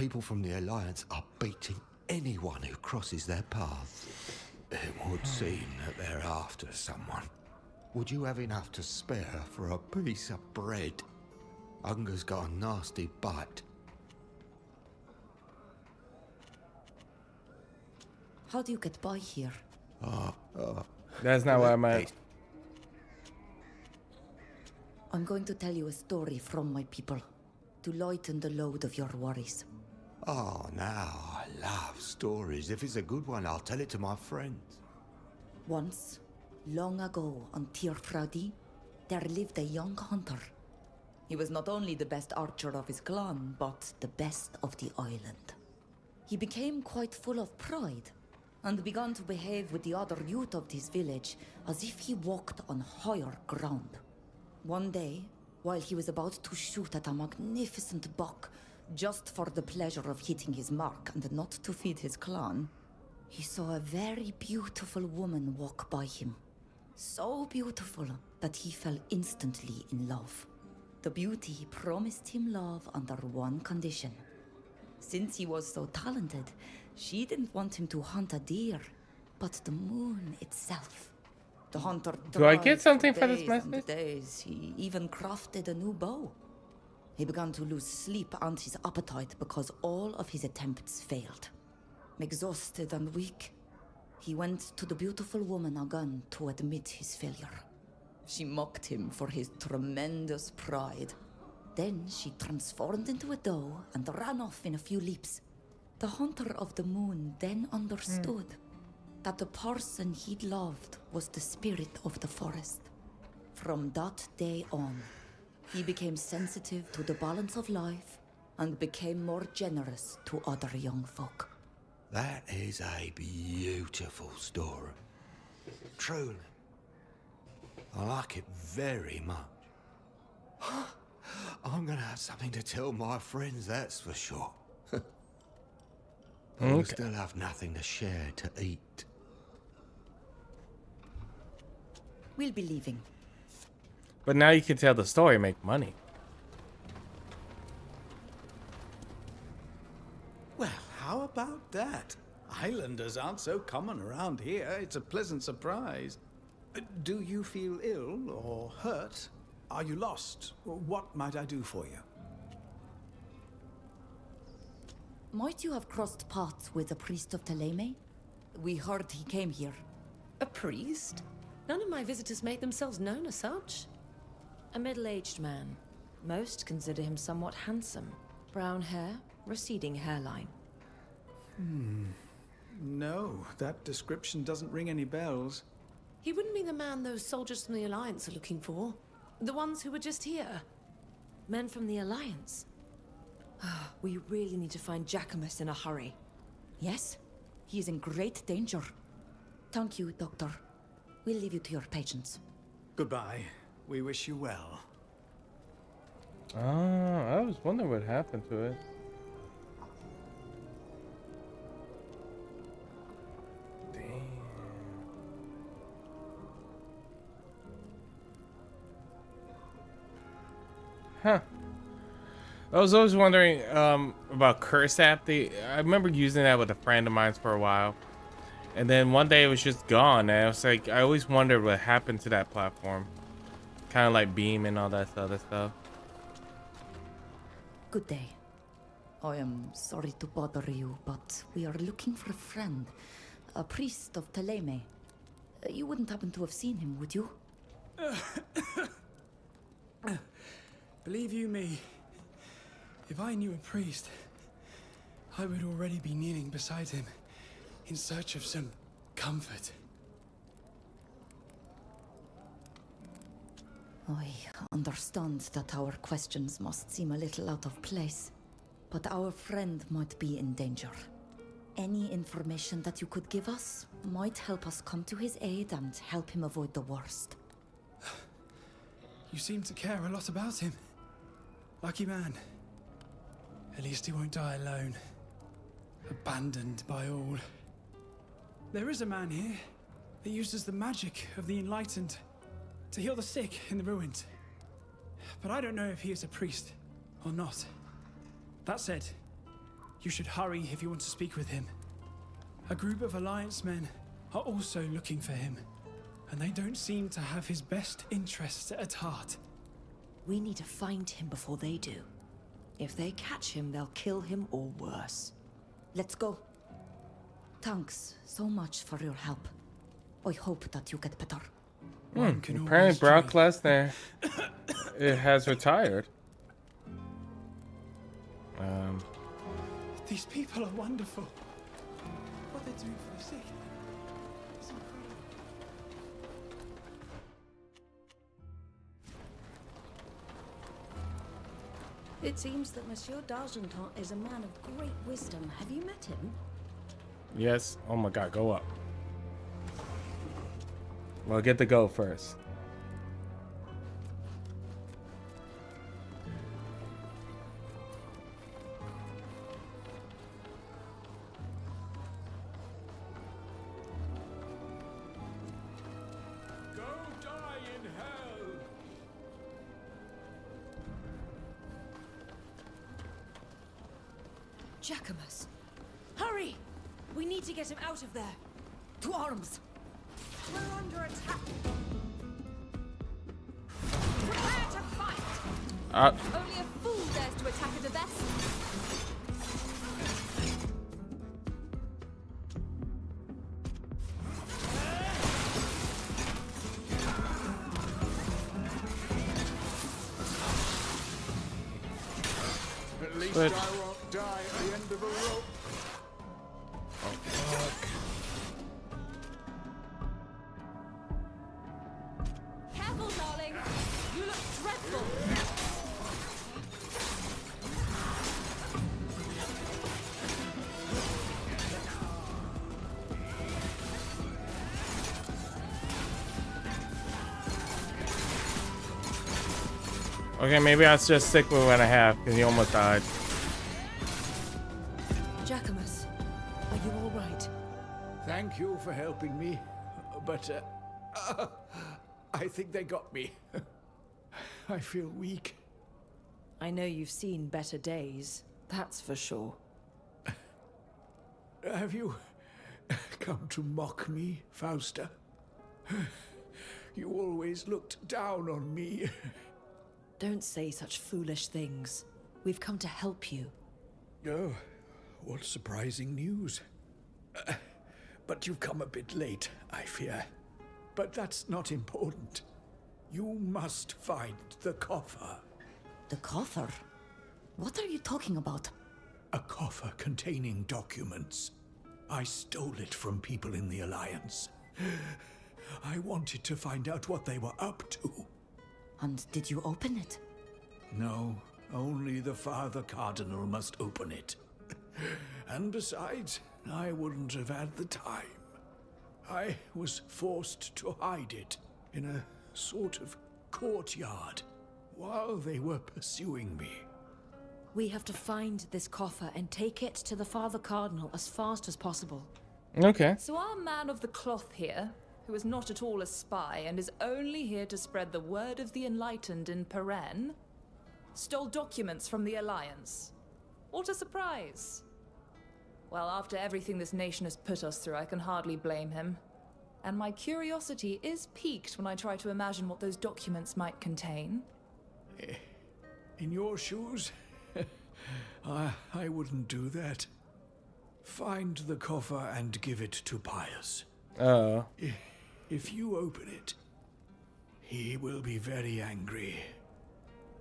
people from the Alliance are beating anyone who crosses their path. It would seem that they're after someone. Would you have enough to spare for a piece of bread? Hunger's got a nasty bite. How do you get by here? That's not what I meant. I'm going to tell you a story from my people to lighten the load of your worries. Oh, now I love stories. If it's a good one, I'll tell it to my friends. Once, long ago on Tir Fradi, there lived a young hunter. He was not only the best archer of his clan, but the best of the island. He became quite full of pride, and began to behave with the other youth of his village as if he walked on higher ground. One day, while he was about to shoot at a magnificent buck, just for the pleasure of hitting his mark and not to feed his clan, he saw a very beautiful woman walk by him. So beautiful that he fell instantly in love. The beauty promised him love under one condition. Since he was so talented, she didn't want him to hunt a deer, but the moon itself. The hunter Do I get tried something for for this days and message? days. He even crafted a new bow. He began to lose sleep and his appetite because all of his attempts failed. Exhausted and weak, he went to the beautiful woman again to admit his failure. She mocked him for his tremendous pride. Then she transformed into a doe and ran off in a few leaps. The hunter of the moon then understood that the person he'd loved was the spirit of the forest. From that day on, he became sensitive to the balance of life and became more generous to other young folk. That is a beautiful story. Truly. I like it very much. I'm gonna have something to tell my friends, that's for sure. But we'll still have nothing to share to eat. We'll be leaving. But now you can tell the story, make money. Well, how about that? Islanders aren't so common around here. It's a pleasant surprise. Do you feel ill or hurt? Are you lost? What might I do for you? Might you have crossed paths with a priest of Teleme? We heard he came here. A priest? None of my visitors make themselves known as such. A middle-aged man. Most consider him somewhat handsome. Brown hair, receding hairline. No, that description doesn't ring any bells. He wouldn't be the man those soldiers from the Alliance are looking for. The ones who were just here. Men from the Alliance? We really need to find Jacquemus in a hurry. Yes, he is in great danger. Thank you, Doctor. We'll leave you to your patients. Goodbye. We wish you well. I was wondering what happened to it. Huh. I was always wondering about Curse app. I remember using that with a friend of mine for a while. And then one day it was just gone. And I was like, I always wondered what happened to that platform. Kind of like Beam and all that other stuff. Good day. I am sorry to bother you, but we are looking for a friend. A priest of Teleme. You wouldn't happen to have seen him, would you? Believe you me, if I knew a priest, I would already be kneeling beside him in search of some comfort. I understand that our questions must seem a little out of place, but our friend might be in danger. Any information that you could give us might help us come to his aid and help him avoid the worst. You seem to care a lot about him. Lucky man. At least he won't die alone. Abandoned by all. There is a man here that uses the magic of the Enlightened to heal the sick in the ruins. But I don't know if he is a priest or not. That said, You should hurry if you want to speak with him. A group of Alliance men are also looking for him, and they don't seem to have his best interests at heart. We need to find him before they do. If they catch him, they'll kill him or worse. Let's go. Thanks so much for your help. I hope that you get better. Apparently Brock Lesnar it has retired. These people are wonderful. What they're doing for the sick. It's incredible. It seems that Monsieur d'Argenton is a man of great wisdom. Have you met him? Yes. Oh my god, go up. Well, get the go first. Go die in hell! Jackamus! Hurry! We need to get him out of there. To arms! We're under attack. Prepare to fight. Only a fool dares to attack a divest. At least But- I won't die at the end of a rope. Oh, fuck. Careful, darling. You look dreadful. Okay, maybe I'll just stick with what I have because he almost died. Jackamus, are you all right? Thank you for helping me, but I think they got me. I feel weak. I know you've seen better days, that's for sure. Have you come to mock me, Fausta? You always looked down on me. Don't say such foolish things. We've come to help you. Oh, what surprising news. But you've come a bit late, I fear. But that's not important. You must find the coffer. The coffer? What are you talking about? A coffer containing documents. I stole it from people in the Alliance. I wanted to find out what they were up to. And did you open it? No, only the Father Cardinal must open it. And besides, I wouldn't have had the time. I was forced to hide it in a sort of courtyard while they were pursuing me. We have to find this coffer and take it to the Father Cardinal as fast as possible. Okay. So our man of the cloth here, who is not at all a spy and is only here to spread the word of the enlightened in Peren, stole documents from the Alliance. What a surprise. Well, after everything this nation has put us through, I can hardly blame him. And my curiosity is piqued when I try to imagine what those documents might contain. In your shoes, I wouldn't do that. Find the coffer and give it to Pius. Oh. If you open it, he will be very angry.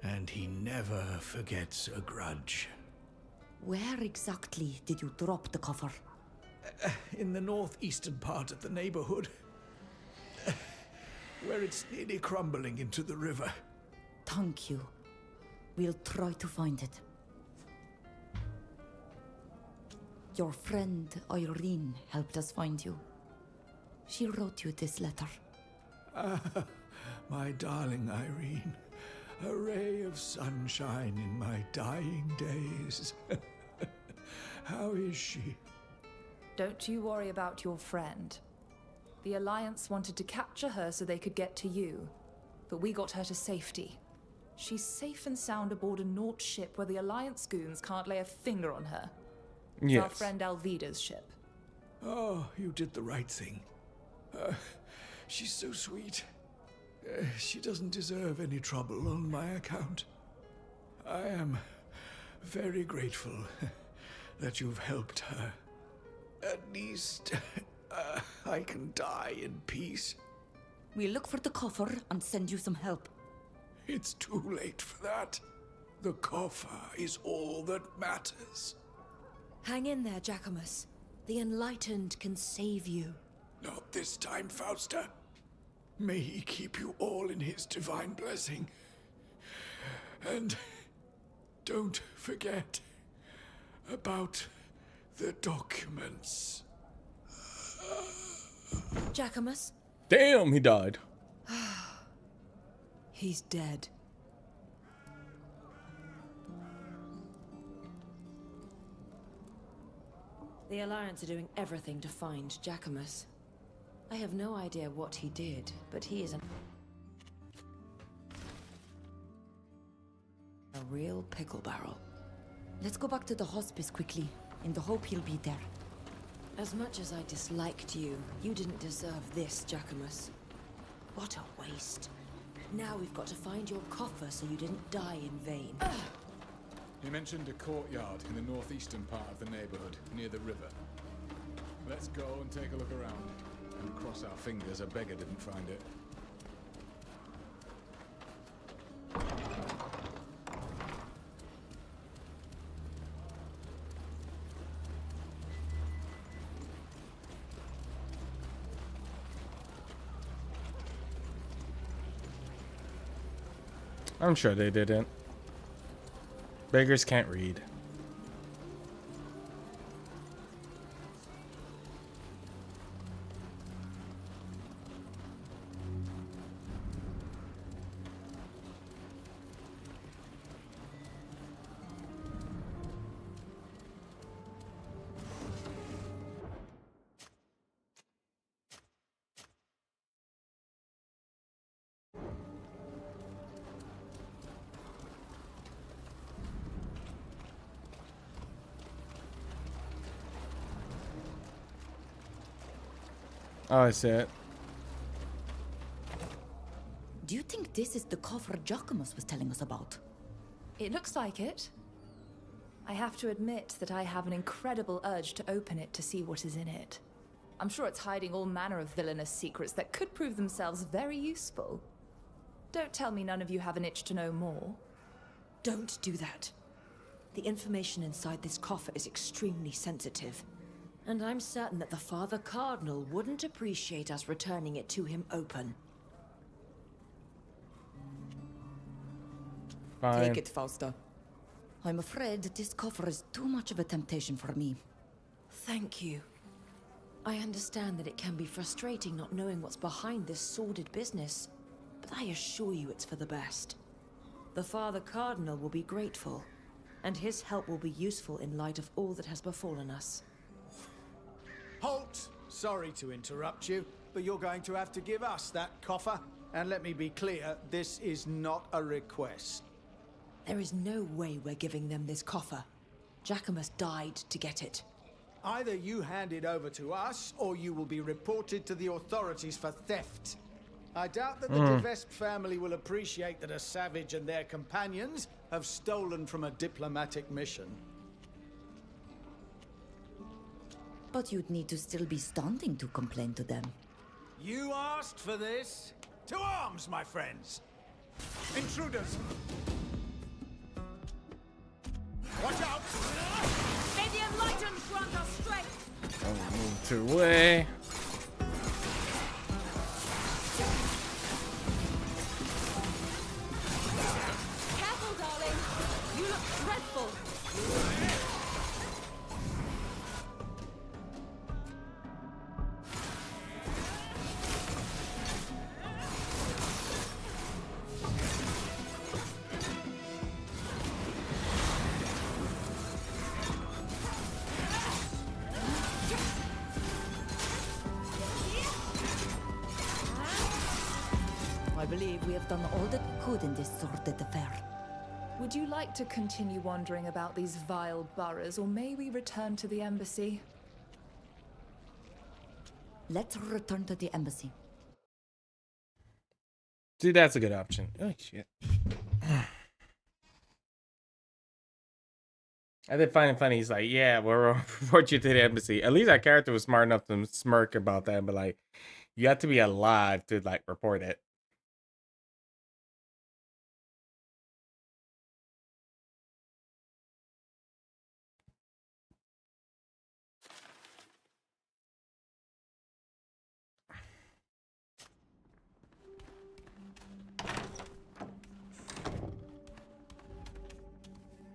And he never forgets a grudge. Where exactly did you drop the coffer? In the northeastern part of the neighborhood. Where it's nearly crumbling into the river. Thank you. We'll try to find it. Your friend Irene helped us find you. She wrote you this letter. Ah, my darling Irene. A ray of sunshine in my dying days. How is she? Don't you worry about your friend. The Alliance wanted to capture her so they could get to you, but we got her to safety. She's safe and sound aboard a Naut ship where the Alliance goons can't lay a finger on her. It's our Yes. friend Alvida's ship. Oh, you did the right thing. She's so sweet. She doesn't deserve any trouble on my account. I am very grateful that you've helped her. At least I can die in peace. We'll look for the coffer and send you some help. It's too late for that. The coffer is all that matters. Hang in there, Jacquemus. The Enlightened can save you. Not this time, Fausta. May he keep you all in his divine blessing. And don't forget about the documents. Jacquemus? Damn, he died. He's dead. The Alliance are doing everything to find Jacquemus. I have no idea what he did, but he is a real pickle barrel. Let's go back to the hospice quickly, in the hope he'll be there. As much as I disliked you, you didn't deserve this, Jacquemus. What a waste. Now we've got to find your coffer so you didn't die in vain. He mentioned a courtyard in the northeastern part of the neighborhood, near the river. Let's go and take a look around. And cross our fingers a beggar didn't find it. I'm sure they didn't. Beggars can't read. Oh, I see it. Do you think this is the coffer Jacquemus was telling us about? It looks like it. I have to admit that I have an incredible urge to open it to see what is in it. I'm sure it's hiding all manner of villainous secrets that could prove themselves very useful. Don't tell me none of you have an itch to know more. Don't do that. The information inside this coffer is extremely sensitive. And I'm certain that the Father Cardinal wouldn't appreciate us returning it to him open. Fine. Take it, Fausta. I'm afraid this coffer is too much of a temptation for me. Thank you. I understand that it can be frustrating not knowing what's behind this sordid business, but I assure you it's for the best. The Father Cardinal will be grateful, and his help will be useful in light of all that has befallen us. Halt! Sorry to interrupt you, but you're going to have to give us that coffer. And let me be clear, this is not a request. There is no way we're giving them this coffer. Jacquemus died to get it. Either you hand it over to us, or you will be reported to the authorities for theft. I doubt that the DeVesp family will appreciate that a savage and their companions have stolen from a diplomatic mission. But you'd need to still be standing to complain to them. You asked for this. To arms, my friends! Intruders! Watch out! May the Enlightened grant us strength! I'll move to away. Careful, darling! You look dreadful! I believe we have done all that we could in this sordid affair. Would you like to continue wandering about these vile boroughs, or may we return to the embassy? Let's return to the embassy. See, that's a good option. Oh, shit. I did find it funny. He's like, yeah, we'll report you to the embassy. At least that character was smart enough to smirk about that, but like, you have to be alive to like report it.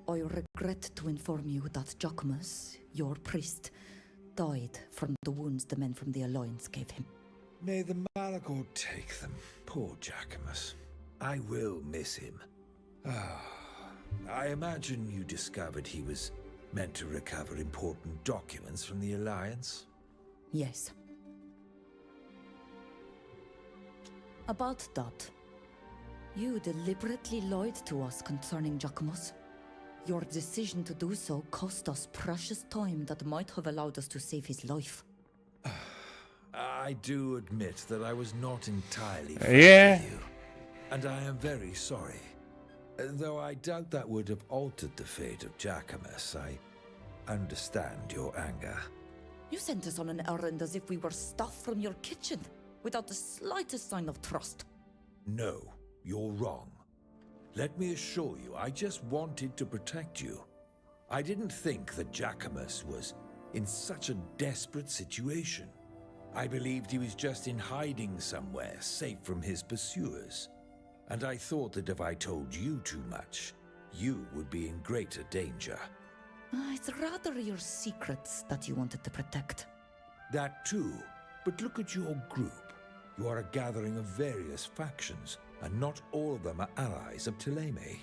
I regret to inform you that Jacquemus, your priest, died from the wounds the men from the Alliance gave him. May the Malachor take them. Poor Jacquemus. I will miss him. I imagine you discovered he was meant to recover important documents from the Alliance? Yes. About that, you deliberately lied to us concerning Jacquemus. Your decision to do so cost us precious time that might have allowed us to save his life. I do admit that I was not entirely Yeah. with you, and I am very sorry. Though I doubt that would have altered the fate of Jacquemus, I understand your anger. You sent us on an errand as if we were stuff from your kitchen, without the slightest sign of trust. No, you're wrong. Let me assure you, I just wanted to protect you. I didn't think that Jacquemus was in such a desperate situation. I believed he was just in hiding somewhere, safe from his pursuers. And I thought that if I told you too much, you would be in greater danger. It's rather your secrets that you wanted to protect. That too, but look at your group. You are a gathering of various factions, and not all of them are allies of Thélème.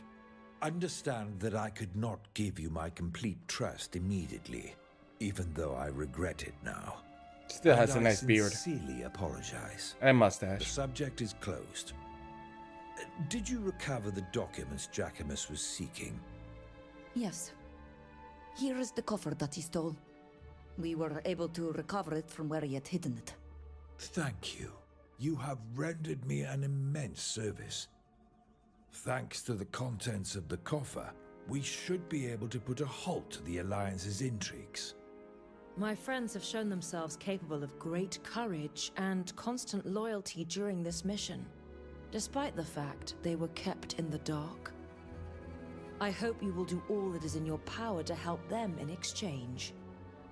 Understand that I could not give you my complete trust immediately, even though I regret it now. Still has a nice beard. I sincerely apologize. And mustache. The subject is closed. Did you recover the documents Jacquemus was seeking? Yes. Here is the coffer that he stole. We were able to recover it from where he had hidden it. Thank you. You have rendered me an immense service. Thanks to the contents of the coffer, we should be able to put a halt to the Alliance's intrigues. My friends have shown themselves capable of great courage and constant loyalty during this mission, despite the fact they were kept in the dark. I hope you will do all that is in your power to help them in exchange.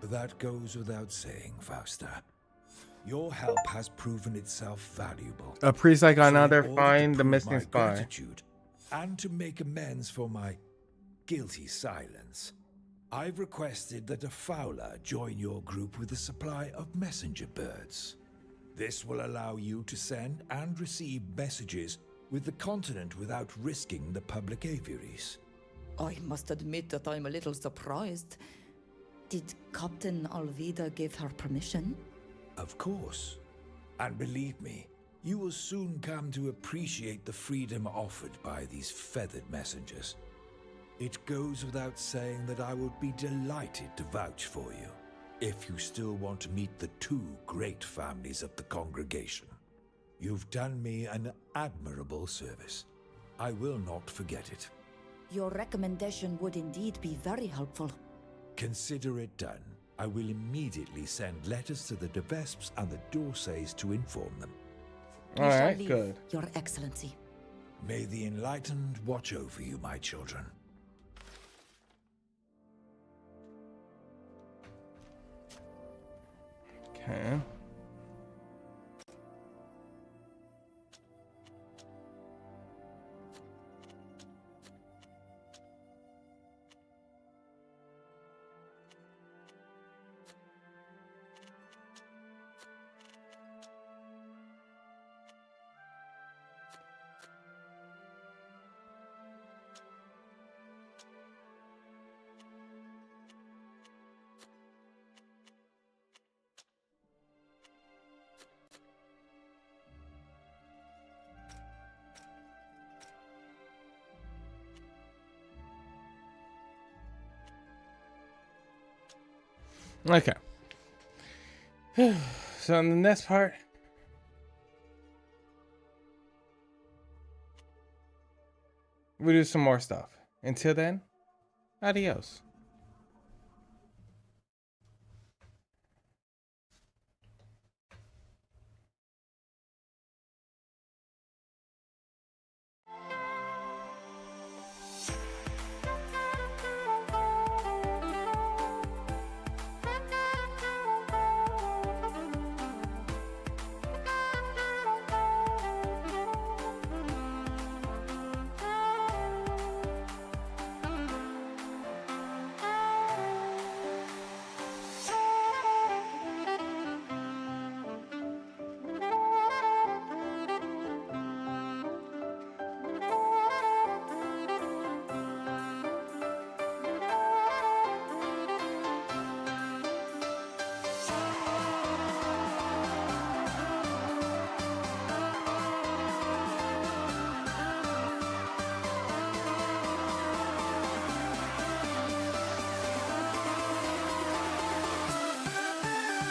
That goes without saying, Fausta. Your help has proven itself valuable. A priest like another So in order to find the prove missing my spy. gratitude, and to make amends for my guilty silence, I've requested that a Fowler join your group with a supply of messenger birds. This will allow you to send and receive messages with the continent without risking the public aviaries. I must admit that I'm a little surprised. Did Captain Alvida give her permission? Of course. And believe me, you will soon come to appreciate the freedom offered by these feathered messengers. It goes without saying that I would be delighted to vouch for you, if you still want to meet the two great families of the congregation. You've done me an admirable service. I will not forget it. Your recommendation would indeed be very helpful. Consider it done. I will immediately send letters to the De Vesps and the Dorsays to inform them. We All shall right, leave, good. Your Excellency. May the Enlightened watch over you, my children. Okay. Okay. So in the next part, we do some more stuff. Until then, adios.